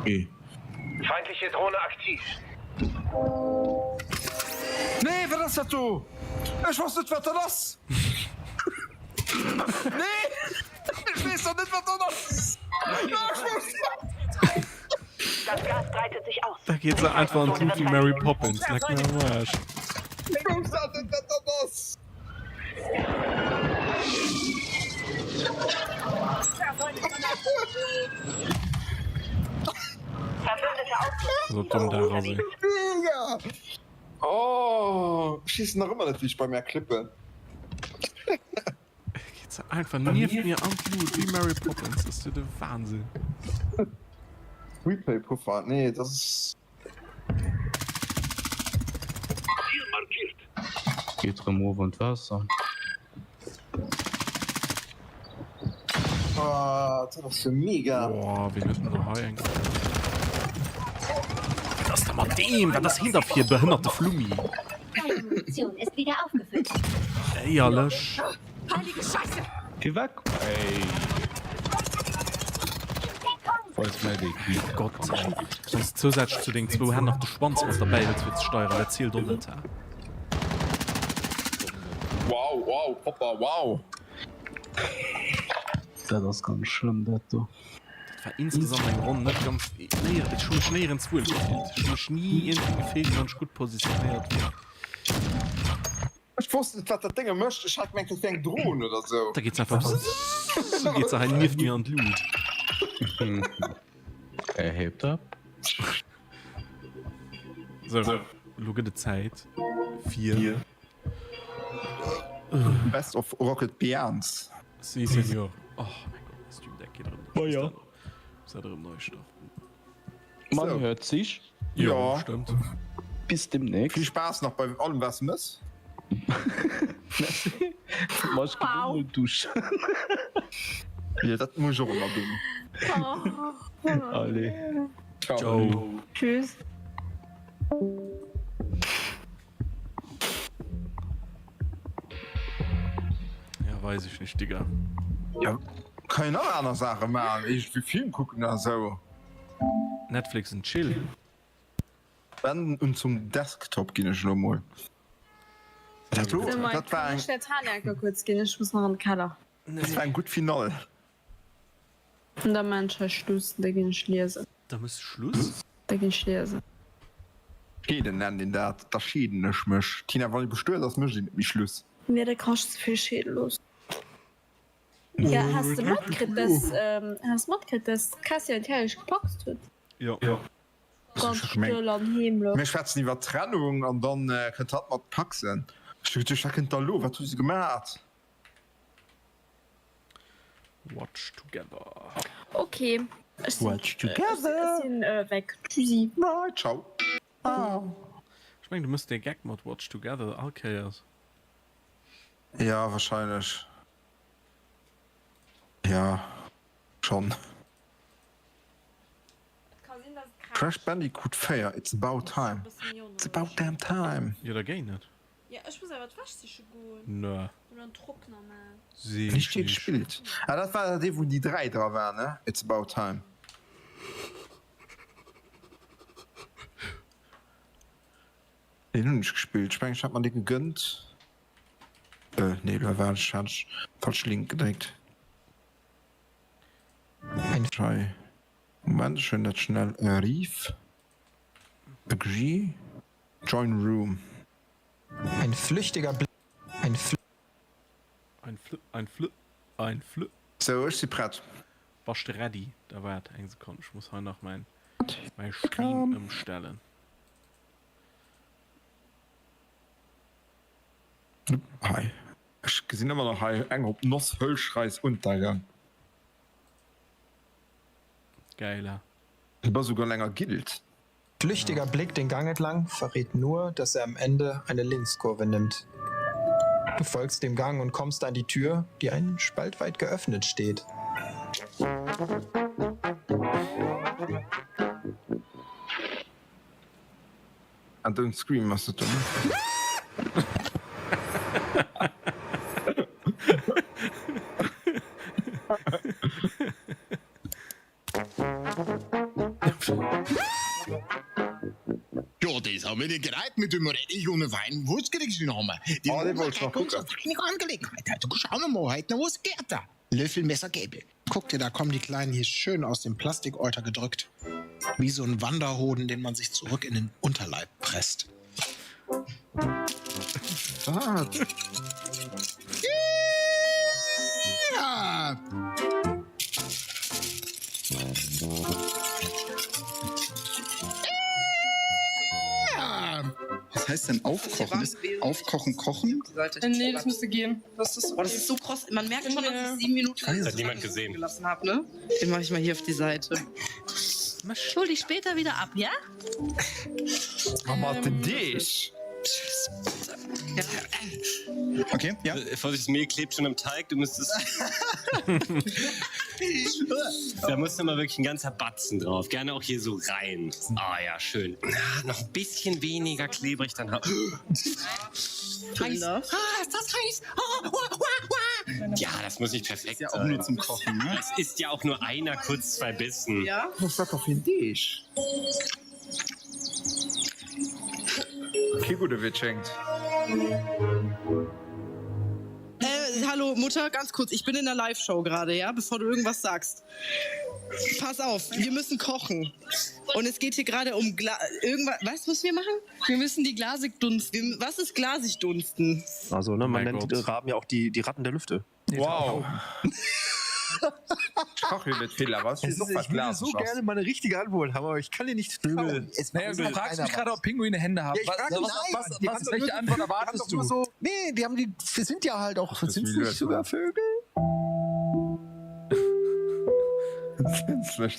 Okay. Feindliche Drohne aktiv. Nee, was ist das du? Ich weiß nicht, was das ist. Nee! Ich weiß doch nicht, was das ist. Das Gas breitet sich aus. Da geht sie einfach und tut wie Mary Poppins. Leck mir am Arsch. Ich weiß nicht, was das ist. Verbündete Ausrüstung. So dumm da raus. Mega! Oh, schießen noch immer natürlich bei mir Klippe. Geht sie einfach nicht mir am Blut wie Mary Poppins. Das ist der Wahnsinn. Replay-Puffer, nee, das ist. Ziel markiert. Geht Remove und Wasser. Oh, das ist für mega. Boah, wir hätten noch Hai eigentlich. Was ist da mal dem? Was das hinter vier behinderte Flummi? Deine Munition ist wieder aufgefüllt. Ey, alles. Heilige Scheiße! Geh weg! Ey! Falls Medic. Gott, ey. Sonst zusätzlich zu den 2 Händen noch der Schwanz, was dabei ist, wird steuern. Der zielt unter. Wow, wow, Papa, wow. Das ist ganz schlimm, das du. Das war insgesamt ein Grund, nicht ganz. Nee, ich habe mich nie ins Wohl gefühlt. Ich habe mich nie irgendwie gefehlt, wenn ich gut positioniert war. Ich wusste nicht, was das Ding möchte. Ich hatte mir gedacht, Drohnen oder so. Da geht's einfach. Da geht's halt nicht mehr an Blut. Er hebt ab. So, schau die Zeit. 4. Best of Rocket Beans. Sie, Senior. Oh mein Gott, das Stream Deck geht drin. Oh ja. Ist er drin neu starten? Man So. hört sich. Ja. Stimmt. Bis demnächst. Viel Spaß noch bei allem, was muss. Machst du wow. Dusch. Ja, das muss ich auch immer tun. Alle. Ciao. Tschüss. Ja, weiß ich nicht, Digga. Ja, keine andere Sache, Mann. Ich will Film gucken oder so. Netflix und Chill. Dann und zum Desktop gehen ich noch mal. Das war ein, kurz gehen, ich muss noch an den Keller. das war ein gut Final. Und der Mensch hat Schluss, da gehen ich lesen. Da muss Schluss. Da gehen ich lesen. Jeden nennen den da verschiedene Schmisch. Tina, wollen die bestört, das möchte ich nicht Schluss. Nee, da kannst du viel schädellos. Ja, hast du mitgekriegt, dass Kassia und Herrlich gepackt wird? Ja. ganz still am Himmel. Mir schwätzen iwwer Trennung an dann könnt hat mat paxen. Kind lo, wat sie gemacht? Watch together. Okay. Watch together. Ich bin weg. Tschüssi. Right, ciao. Ich meine, du musst den Gag mit Watch Together all chaos. Ja, wahrscheinlich. Ja, schon. Crash Bandicoot Fair, it's about time. It's about damn time. Ja, da geht nicht. Ja, ich muss aber was zu gut. Nö. Oder ein Trockner, man. Sehe Nicht ich steht nicht. gespielt. Ah, das war der, wo die 3 drauf waren, ne? It's about time. Den hab ich nicht gespielt. Ich hab man den gegönnt. Nee, da war ich falsch Link gedrückt. Ein 3. Moment, schön, das schnell. Rief. Agree. Join Room. Ein flüchtiger Blick. Ein Flip. So, ist sie bereit? Warst du ready? Da war eine Sekunde. Ich muss heute noch mein Stream umstellen. Hi. Ich gesehen immer noch hi. Eng ob Nuss Höllschreis Untergang. Geiler. Aber sogar länger gilt. Flüchtiger Blick den Gang entlang verrät nur, dass er am Ende eine Linkskurve nimmt. Du folgst dem Gang und kommst an die Tür, die einen Spalt weit geöffnet steht. And don't scream, was du tun. Ja, das haben wir nicht gereiht mit dem Rettich ohne Wein. Was kriegst du noch mal? Die wollte ich noch gucken. Keine Angelegenheit. Also, schauen wir mal heute noch, was geht da? Löffel, Messer, Gäbel. Guck dir, da kommen die Kleinen hier schön aus dem Plastikeuter gedrückt. Wie so ein Wanderhoden, den man sich zurück in den Unterleib presst. Ja! Was heißt denn aufkochen? Ist aufkochen, kochen? Nee, das müsste gehen. Das ist so kross. Man merkt schon, dass ich 7 Minuten hat niemand gesehen gelassen habe, ne? Den mache ich mal hier auf die Seite. Hol dich später wieder ab, ja? Mach mal den Dich. Okay, ja. Vorsicht, das Mehl klebt schon am Teig, du müsstest... Da muss noch mal wirklich ein ganzer Batzen drauf. Gerne auch hier so rein. Ah ja, schön. Noch ein bisschen weniger klebrig, dann... Heiß. Ist das heiß? Ja, das muss nicht perfekt sein. Ist ja auch nur zum Kochen, ne? Es ist ja auch nur einer, kurz 2 Bissen. Ja? Was sagt auf den Dich? Okay, gut, wird schenkt. Hallo Mutter, ganz kurz, ich bin in der Live-Show gerade, ja, bevor du irgendwas sagst. Pass auf, wir müssen kochen. Und es geht hier gerade um irgendwas. Was müssen wir machen? Wir müssen die Glasig dunsten. Was ist Glasig dunsten? Also, ne, man nennt die Raben ja auch die Ratten der Lüfte. Wow. Ich koche hier mit Fehler, was? Ich würde so gerne mal eine richtige Antwort haben, aber ich kann dir nicht trauen. Naja, du fragst mich gerade, ob Pinguine Hände haben. Ja, Welche Antwort erwartest du? So, nee, die sind ja halt auch, sind es nicht sogar Vögel?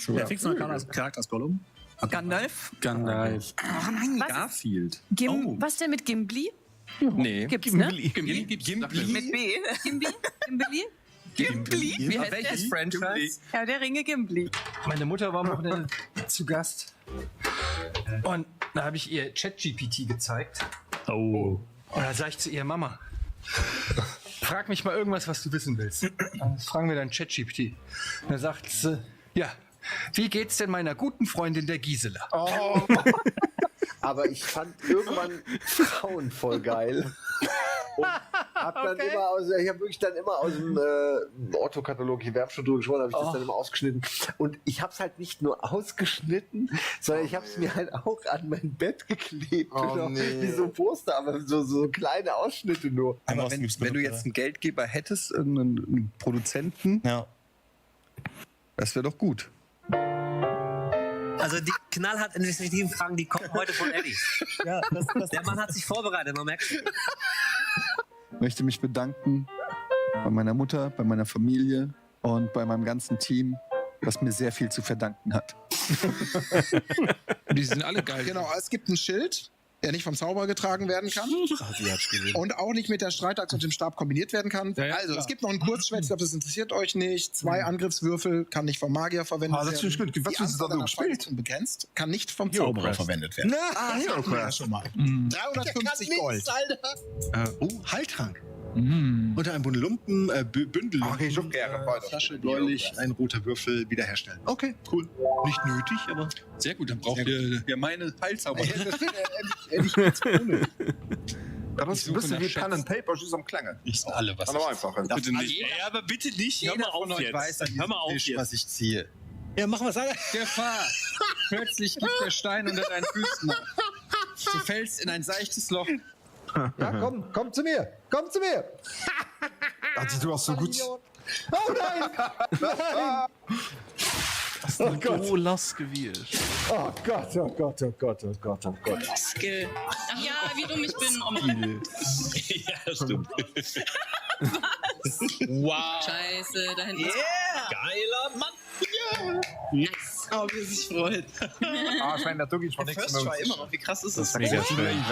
Ja, fix noch Charakters-Gollum. Gandalf? Gandalf. Oh nein, Garfield. Was denn mit Gimli? Nee. Gibt's, ne? Gimli. Mit B. Gimli? Wie heißt welches der? Franchise? Herr der Ringe Gimli. Meine Mutter war noch zu Gast. Und da habe ich ihr ChatGPT gezeigt. Oh. Und da sag ich zu ihr, Mama, frag mich mal irgendwas, was du wissen willst. Dann fragen wir dann ChatGPT. Dann sagt sie, ja, wie geht's denn meiner guten Freundin der Gisela? Oh. Aber ich fand irgendwann Frauen voll geil. Und hab dann ich habe wirklich dann immer aus dem Otto-Katalog, ich werf schon drüber gesprochen, habe ich das dann immer ausgeschnitten. Und ich habe es halt nicht nur ausgeschnitten, sondern ich habe es mir halt auch an mein Bett geklebt. Wie so Poster, aber so kleine Ausschnitte nur. Aber wenn du jetzt einen Geldgeber hättest, irgendeinen Produzenten, das wäre doch gut. Also die knallhart investigativen Fragen, die kommen heute von Eddie. Ja, Der Mann hat sich vorbereitet, man merkt. Ich möchte mich bedanken bei meiner Mutter, bei meiner Familie und bei meinem ganzen Team, das mir sehr viel zu verdanken hat. Die sind alle geil. Genau, es gibt ein Schild, der nicht vom Zauberer getragen werden kann. Und auch nicht mit der Streitachse und dem Stab kombiniert werden kann. Ja, also, klar. es gibt noch ein Kurzschwert, ich glaube, das interessiert euch nicht. 2 Angriffswürfel, kann nicht vom Magier verwendet das werden. finde ich gut. Was Die hast du Anzahl da deiner gespielt? Schweizer begrenzt, kann nicht vom Hero Zauberer Quest. verwendet werden. Hero hatten wir ja Quest. schon mal. 350 Gold. Heiltrank. Unter einem Bund Lumpen, Bündel. Okay, ich gerne. Weiter. Flasche bläulich, ein roter Würfel wiederherstellen. Okay, cool. Nicht nötig, aber. Sehr gut, dann braucht ihr ja meine Heilzauber. Ehrlich geht's ohne. Das ist ein bisschen wie Pen and Paper, ist am Klange. Nicht alle, was Aber einfach. Bitte nicht. Ja, aber bitte nicht. Jeder von euch weiß, Hör mal auf Tisch, jetzt. was ich ziehe. Ja, machen wir es alle. Gefahr! Plötzlich gibt der Stein unter deinen Füßen nach. Du fällst in ein seichtes Loch. Ja, komm zu mir. Komm zu mir. Also, du hast so gut. Oh nein. Nein. Oh Gott. Oh, lass gewirrscht. Oh Gott, oh Gott, oh Gott, oh Gott, oh Gott. Skill. Ach ja, wie dumm ich bin. Oh Ja, das stimmt. wow. Scheiße, da hinten. Yeah! Geiler Mann! Ja. Nice. Oh, wie er sich freut. Ah, ich meine, da tue ich von nichts First Try immer noch. Wie krass ist Das das? ist mega schön.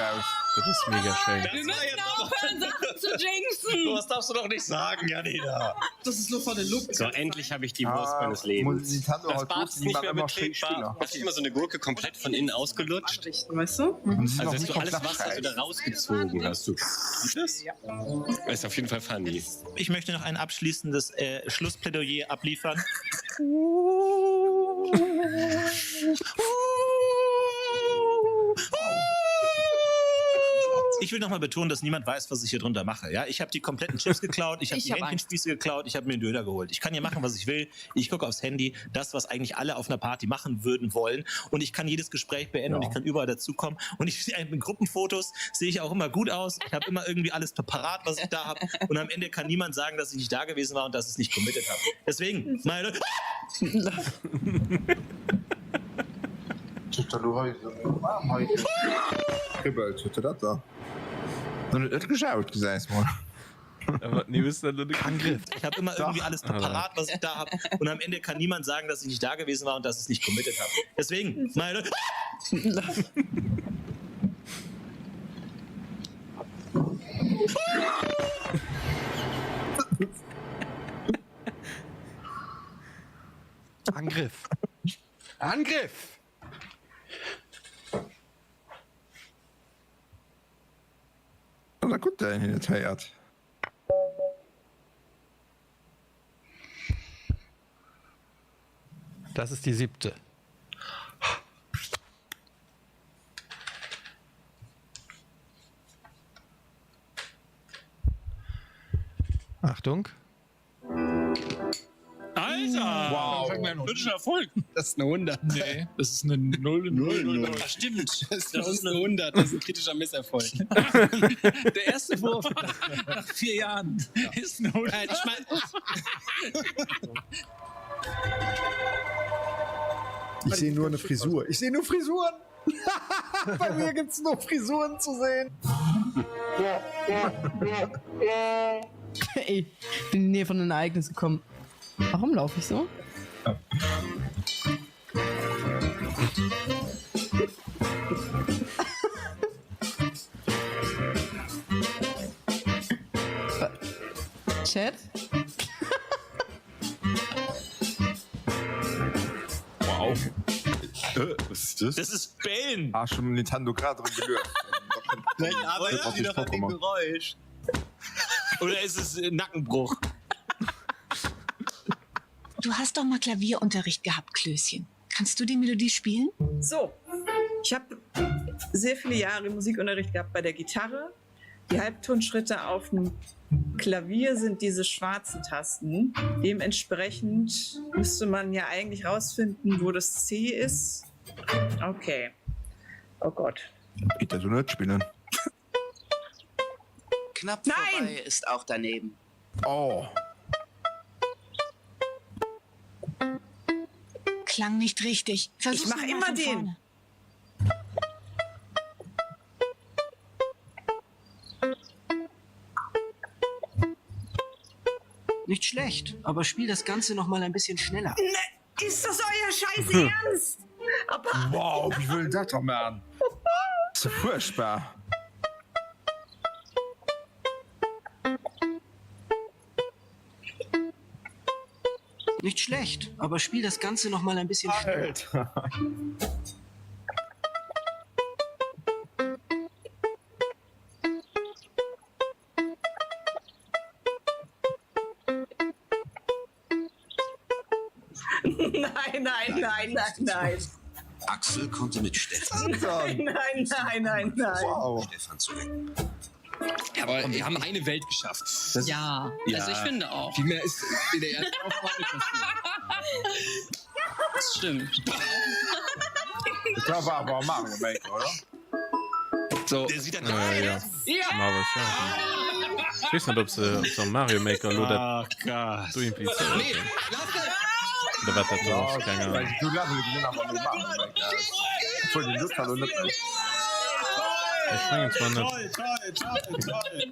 Das ist mega schön. Wir müssen aufhören, Sachen zu jinxen. Das darfst du doch nicht sagen, Janina. Das ist nur von den Look. So, endlich habe ich die Wurst meines Lebens. Nintendo Das halt Bad bloß ist nicht mehr immer betretbar. Hast du immer so eine Gurke komplett von innen ausgelutscht? Weißt du? Also hast du alles Wasser wieder rausgezogen, hast du. Das? Ja. Ist auf jeden Fall funny. Ich möchte noch ein abschließendes Schlussplädoyer abliefern. Ich will nochmal betonen, dass niemand weiß, was ich hier drunter mache. Ja? Ich habe die kompletten Chips geklaut, ich habe die Hähnchenspieße geklaut, ich habe mir einen Döner geholt. Ich kann hier machen, was ich will. Ich gucke aufs Handy, das, was eigentlich alle auf einer Party machen würden wollen. Und ich kann jedes Gespräch beenden und ich kann überall dazukommen. Und mit Gruppenfotos sehe ich auch immer gut aus. Ich habe immer irgendwie alles parat, was ich da habe. Und am Ende kann niemand sagen, dass ich nicht da gewesen war und dass ich es nicht committed habe. Deswegen, meine... geschaut gesagt mal. Aber nee, bist dann eine Angriff. Ich habe immer irgendwie alles parat, was ich da habe. Und am Ende kann niemand sagen, dass ich nicht da gewesen war und dass ich es nicht committed habe. Deswegen, meine... Angriff. Angriff! Na gut, der hin feiert. Das ist die 7. Achtung. Alter! Wow. Politischer Erfolg. Das ist eine 100. Nee, das ist eine 0. Ach, stimmt. Das ist eine 100. Das ist ein kritischer Misserfolg. Der erste Wurf nach 4 Jahren ist eine 100. Ich sehe nur eine Frisur. Ich sehe nur Frisuren. Bei mir gibt es nur Frisuren zu sehen. Ey, ich bin in die Nähe von einem Ereignis gekommen. Warum laufe ich so? Chat? Wow. Was ist das? Das ist Bane. Ah, schon Nintendo gerade drin gelöst. Vielleicht arbeitet sie noch an dem Geräusch. Oder ist es Nackenbruch? Du hast doch mal Klavierunterricht gehabt, Klößchen. Kannst du die Melodie spielen? So, ich habe sehr viele Jahre Musikunterricht gehabt bei der Gitarre. Die Halbtonschritte auf dem Klavier sind diese schwarzen Tasten. Dementsprechend müsste man ja eigentlich rausfinden, wo das C ist. Okay. Oh Gott. Geht so nicht spielen. Knapp vorbei ist auch daneben. klang nicht richtig. Ich mach immer den. Nicht schlecht, aber spiel das Ganze noch mal ein bisschen schneller. Ne, ist das euer Scheiß Ernst? Aber Wow, wie will das doch machen? So furchtbar. Nicht schlecht, aber spiel das Ganze noch mal ein bisschen schneller. Alter. Nein. Axel konnte mit Stefan. Nein. Wow. Stefan zurück. Aber wir haben eine Welt geschafft. Ja, also ich finde auch. Viel mehr ist in der ersten Aufnahme passiert. Das stimmt. Das war aber Mario Maker, oder? So. Der sieht dann ja. Marvel, ja. Ich weiß nicht, ob so ein Mario Maker nur Gott. du impliziert. Nee, lass das! Oder was das Ja, ist, keine Ahnung. du lassen wir aber nur Mario Maker. Voll die Lust hat und nicht. Ich meine zwar nicht. Toll.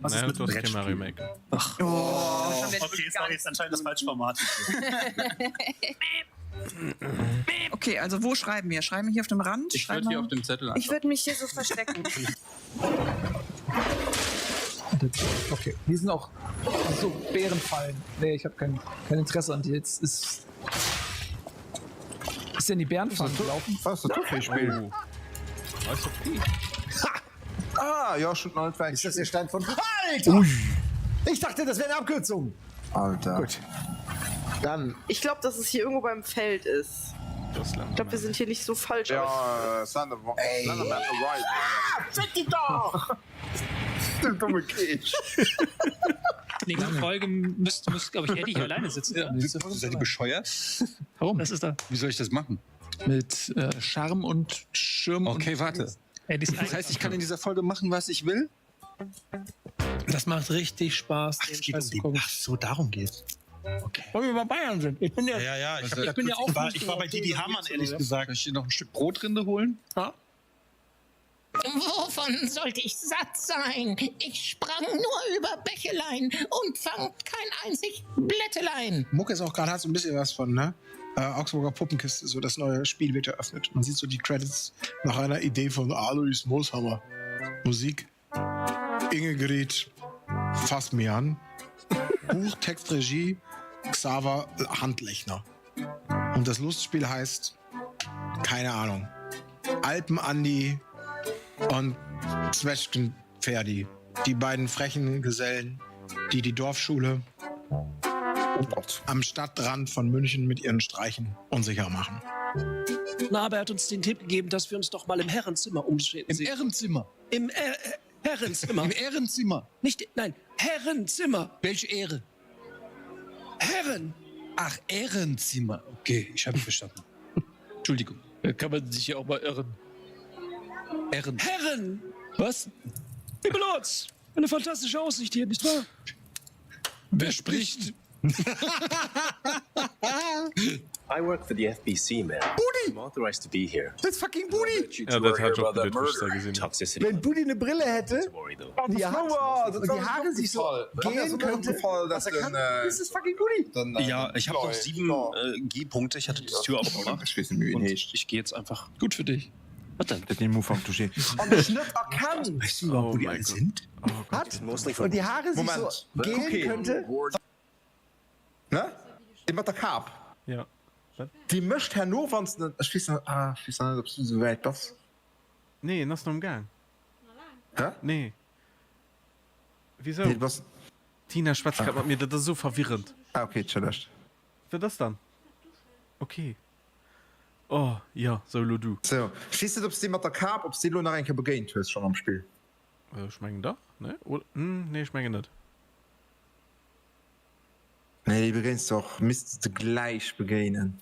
Nein, du hast kein Mario Maker. Okay, sorry, ist anscheinend das falsche Format. Okay, also wo schreiben wir? Schreiben wir hier auf dem Rand? Ich würde hier auf dem Zettel Ich würde mich hier so verstecken. Okay, die sind auch so Bärenfallen. Nee, ich habe kein Interesse an die. Jetzt ist ja in die Bärenfallen gelaufen. Was ist das für ein Spiel? Alles okay. Ah, ja, schon noch nicht. Ist das der Stein von... Alter! Ich dachte, das wäre eine Abkürzung. Alter. Gut. Dann... Ich glaube, dass es hier irgendwo beim Feld ist. Ich glaube, wir sind hier nicht so falsch. Ja, Thunderman Arrival. Fick dich doch! Du dumme Kitsch. Nächste Folge müsste glaube ich, Eddie hier alleine sitzen. Ja, Seid ihr bescheuert? Warum? das ist da. Wie soll ich das machen? Mit Charme und Schirm. Okay, warte. Das heißt, ich kann in dieser Folge machen, was ich will? Das macht richtig Spaß. Es geht um die... Ach so, darum geht's. Okay. Weil wir bei Bayern sind. Ich bin ja, Ja, ich bin ja auch Ich war bei Didi Hamann, ehrlich gesagt. Kann ich dir noch ein Stück Brotrinde holen? Ja. Wovon sollte ich satt sein? Ich sprang nur über Bächelein und fang kein einzig Blättelein. Muck ist auch gerade, hat so ein bisschen was von, ne? Augsburger Puppenkiste, so das neue Spiel wird eröffnet. Man sieht so die Credits nach einer Idee von Alois Mooshammer. Musik Ingegrid Fassmian. Buch, Text, Regie Xaver Handlechner. Und das Lustspiel heißt, keine Ahnung, Alpen-Andi und Zwetschgen-Ferdi. Die beiden frechen Gesellen, die die Dorfschule am Stadtrand von München mit ihren Streichen unsicher machen. Na, aber er hat uns den Tipp gegeben, dass wir uns doch mal im Herrenzimmer umsehen. Im Ehrenzimmer. Im Herrenzimmer. Im Ehrenzimmer. Nein, Herrenzimmer. Welche Ehre? Herren. Ach, Ehrenzimmer. Okay, ich habe verstanden. Entschuldigung. Da kann man sich ja auch mal irren. Herren. Was? Niemals. Eine fantastische Aussicht hier, nicht wahr? Wer spricht? I work for the FBC, man. Booty! I'm authorized to be here. Das ist fucking Booty! Ja, das hat schon für das gesehen. Toxicity. Wenn Booty eine Brille hätte, Die die Haare sich so gehen könnte, dass das ist fucking Booty! Ja, ich habe noch 7 G-Punkte. Ich hatte die Tür aufgemacht. Ich gehe jetzt einfach. Gut für dich. Was denn? den Move am Touché. Und das nicht erkannt. Weißt du überhaupt, wo die alle sind? Hat und die Haare sich so gehen könnte. Ne? Immer der Kap. Ja. Die möchte Herr Novans nicht. Ich weiß nicht, ob du so weit das. Nee, das ist noch im Gang. Hä? Nee. Wieso? Nee, was? Tina schwatzt gerade mit mir, das ist so verwirrend. Ah, okay, challenged. Für das dann? Okay. Oh, ja, solo du. So, ich weiß nicht, ob es die mit der Kap, ob es die noch ein begegnet ist schon am Spiel. Ich meine doch, ne? Oder? Nee, ich meine nicht. Nee, die beginnst doch. Müsstest du gleich beginnen.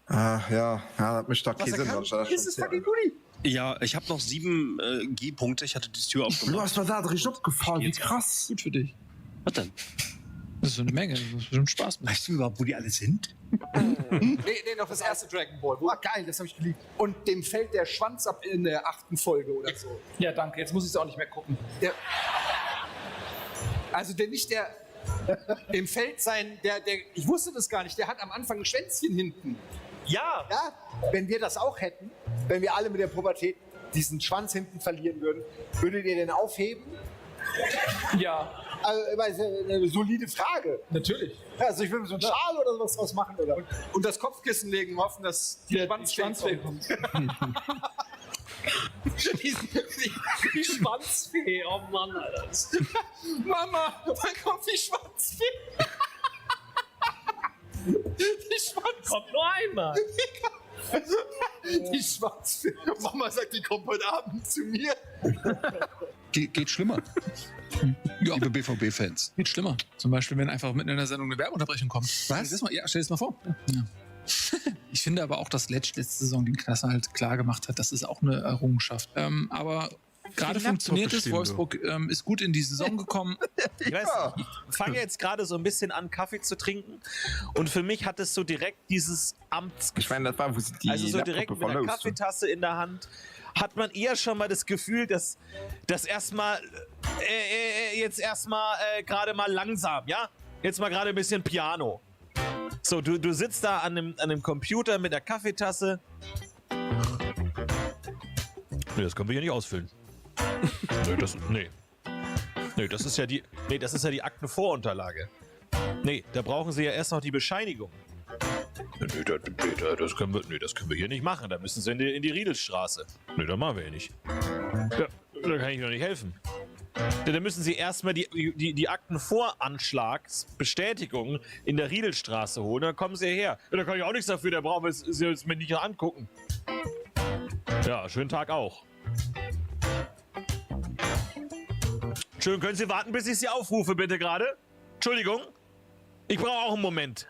Ah, ja, das möchte doch keinen Sinn. Das ist fucking Booty! Ja, ich habe noch 7 G-Punkte. Ich hatte die Tür aufgemacht. Du hast mir da richtig abgefallen, wie krass. Gut für dich. Was denn? Das ist so eine Menge, das ist bestimmt Spaß. Weißt du überhaupt, wo die alle sind? Nee, noch das erste Dragon Ball. Geil, das habe ich geliebt. Und dem fällt der Schwanz ab in der 8. Folge oder so. Ja, danke. Jetzt muss ich es auch nicht mehr gucken. Der, also dem fällt ich wusste das gar nicht, der hat am Anfang ein Schwänzchen hinten. Ja. Wenn wir das auch hätten, wenn wir alle mit der Pubertät diesen Schwanz hinten verlieren würden, würdet ihr den aufheben? Ja. Also, eine solide Frage. Natürlich. Also ich würde so einen Schal oder sowas draus machen. Oder? Und das Kopfkissen legen und hoffen, dass die Schwanzfee kommt. Die Schwanzfee, oh Mann, Alter. Mama, wann kommt die Schwanzfee? Die Schwanzfee. Kommt nur einmal. Die Schwanzfee. Mama sagt, die kommt heute Abend zu mir. Geht schlimmer. Ja. Liebe BVB-Fans. Geht schlimmer. Zum Beispiel, wenn einfach mitten in der Sendung eine Werbeunterbrechung kommt. Was? Stell dir das mal vor. Ja. Ich finde aber auch, dass letzte Saison den Knasser halt klar gemacht hat, das ist auch eine Errungenschaft. Aber gerade funktioniert es. Wolfsburg ist gut in die Saison gekommen. Ich weiß nicht, ich fange jetzt gerade so ein bisschen an, Kaffee zu trinken. Und für mich hat es so direkt dieses Amtsgefühl. Ich meine, das war, wo sie die also so direkt Laptope mit einer verlost. Kaffeetasse in der Hand hat man eher schon mal das Gefühl, dass das erstmal gerade mal langsam, ja? Jetzt mal gerade ein bisschen Piano. So, du sitzt da an einem Computer mit der Kaffeetasse. Nee, das können wir hier nicht ausfüllen. Nee, das ist ja die Aktenvorunterlage. Nee, da brauchen sie ja erst noch die Bescheinigung. Das können wir hier nicht machen. Da müssen sie in die Riedelstraße. Nee, das machen wir hier nicht. Ja, da kann ich noch nicht helfen. Da müssen sie erstmal die Aktenvoranschlagsbestätigung in der Riedelstraße holen. Dann kommen sie hierher. Ja, da kann ich auch nichts dafür. Da brauchen wir es mir nicht angucken. Ja, schönen Tag auch. Schön, können Sie warten, bis ich Sie aufrufe, bitte gerade? Entschuldigung. Ich brauche auch einen Moment.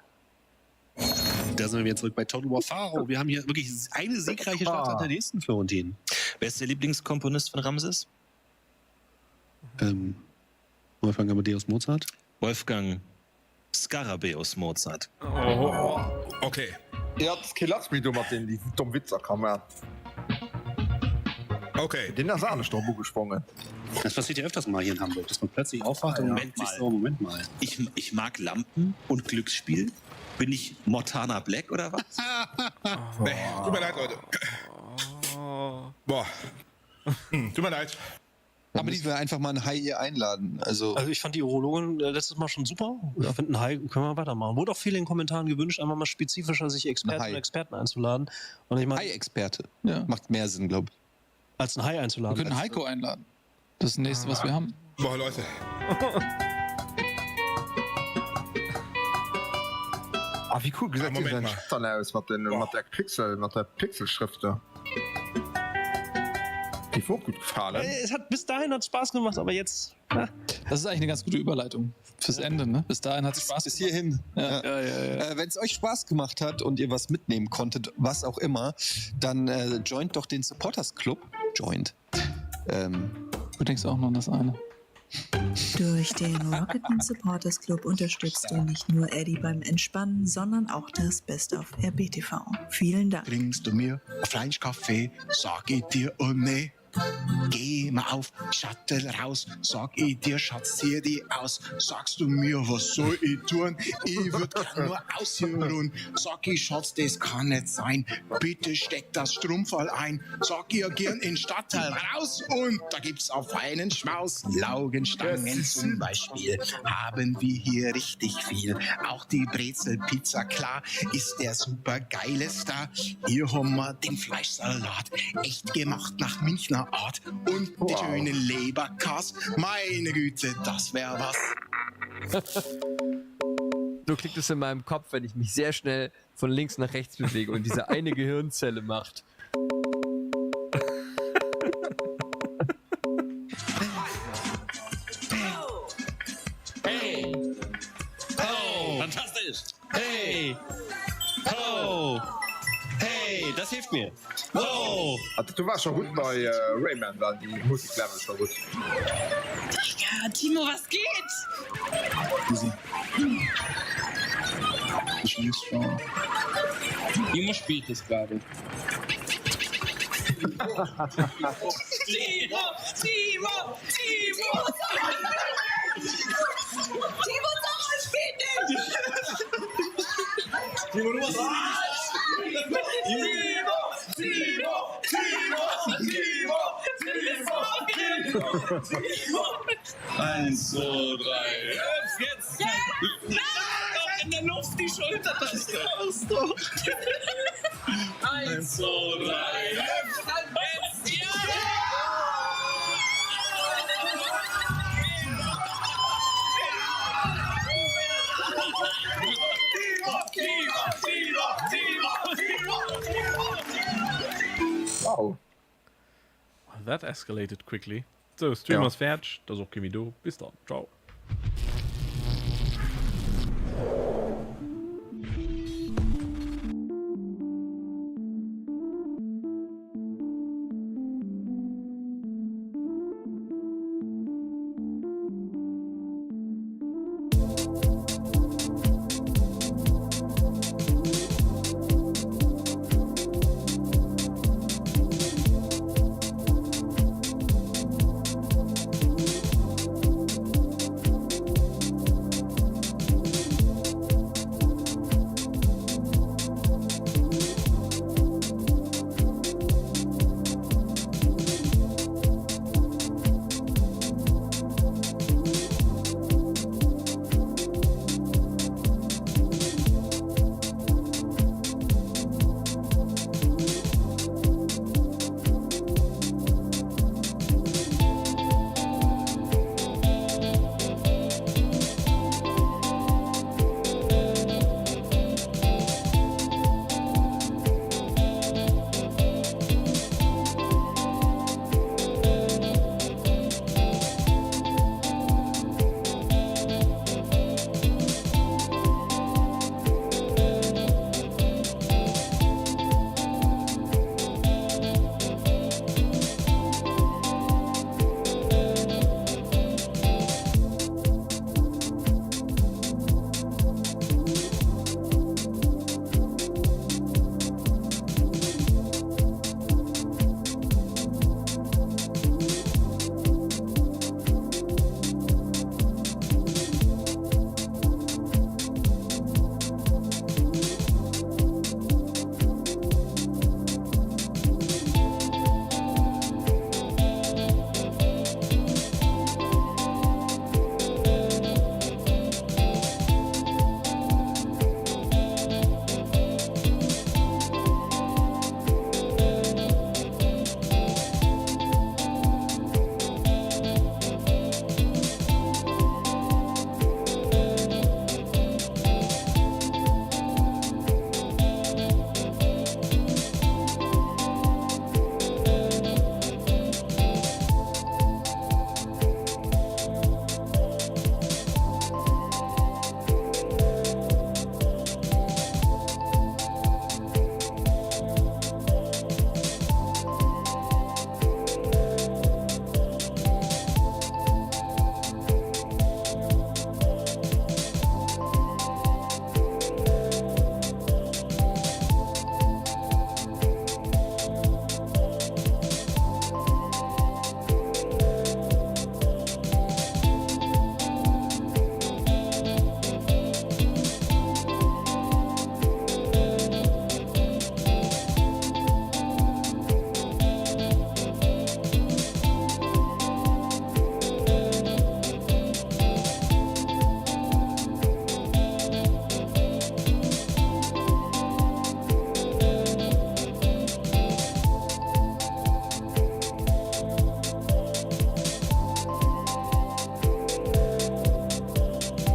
Da sind wir wieder zurück bei Total War Faro. Wir haben hier wirklich eine siegreiche Stadt nach der nächsten, Florentin. Wer ist der Lieblingskomponist von Ramses? Wolfgang Amadeus Mozart. Wolfgang Skarabäus Mozart. Oh. Okay. Ja, das killt mich, du mit den dummen Witzer kam. Okay. Den ist auch nicht drauf gesprungen. Das passiert ja öfters mal hier in Hamburg, dass man plötzlich aufwacht und Moment mal. Ich mag Lampen und Glücksspiel. Bin ich Montana Black oder was? Nee, tut mir leid, Leute. Boah. Tut mir leid. Aber die wir einfach mal einen Hai hier einladen. Also ich fand die Urologin letztes Mal schon super. Ich finde, einen Hai können wir weitermachen. Wurde auch viel in den Kommentaren gewünscht, einmal mal spezifischer sich Experten und Experten einzuladen. Und ich meine, Hai-Experte. Ja. Macht mehr Sinn, glaube ich. Als einen Hai einzuladen. Wir können Heiko einladen. Das ist das nächste, was wir haben. Boah, Leute. Wie cool gesagt dann aus mit der Pixelschrift da. Die auch gut gefallen. Bis dahin hat es Spaß gemacht, aber jetzt. Das ist eigentlich eine ganz gute Überleitung fürs Ende, ne? Bis dahin hat es Spaß bis hierhin. Ja. Wenn es euch Spaß gemacht hat und ihr was mitnehmen konntet, was auch immer, dann joint doch den Supporters Club. Du denkst auch noch an das eine. Durch den Rocketen Supporters Club unterstützt du nicht nur Eddie beim Entspannen, sondern auch das Best of RBTV. Vielen Dank. Bringst du mir ein Fleischkaffee, sag ich dir oh nee. Geh mal auf Shuttle raus, sag ich dir, Schatz, zieh die aus. Sagst du mir, was soll ich tun? Ich würd nur ausruhen. Sag ich, Schatz, das kann nicht sein. Bitte steck das Strumpfball ein. Sag ihr gern in Stadtteil raus und da gibt's auf einen Schmaus. Laugenstangen zum Beispiel haben wir hier richtig viel. Auch die Brezelpizza, klar, ist der super geile Star. Hier haben wir den Fleischsalat, echt gemacht nach Münchner Art und die schöne Leberkas. Meine Güte, das wär was. So klingt es in meinem Kopf, wenn ich mich sehr schnell von links nach rechts bewege und diese eine Gehirnzelle macht. Hey! Oh! Fantastisch! Hey! Oh! Hey, das hilft mir. Wow! Du warst schon gut bei Rayman, weil die Musiklevel schon gut. Ja, Timo, was geht? Ich bin schon. Timo spielt es gerade. Timo! Timo Sommer spielt nicht! Timo, du machst Timo! 1, 2, 3. Jetzt! Noch in der Luft die Schultertaste. 1, 2, 3. Jetzt! Ja! Wow. That escalated quickly. So, Streamers fertig. Das ist auch Kimi Do. Bis dann. Ciao.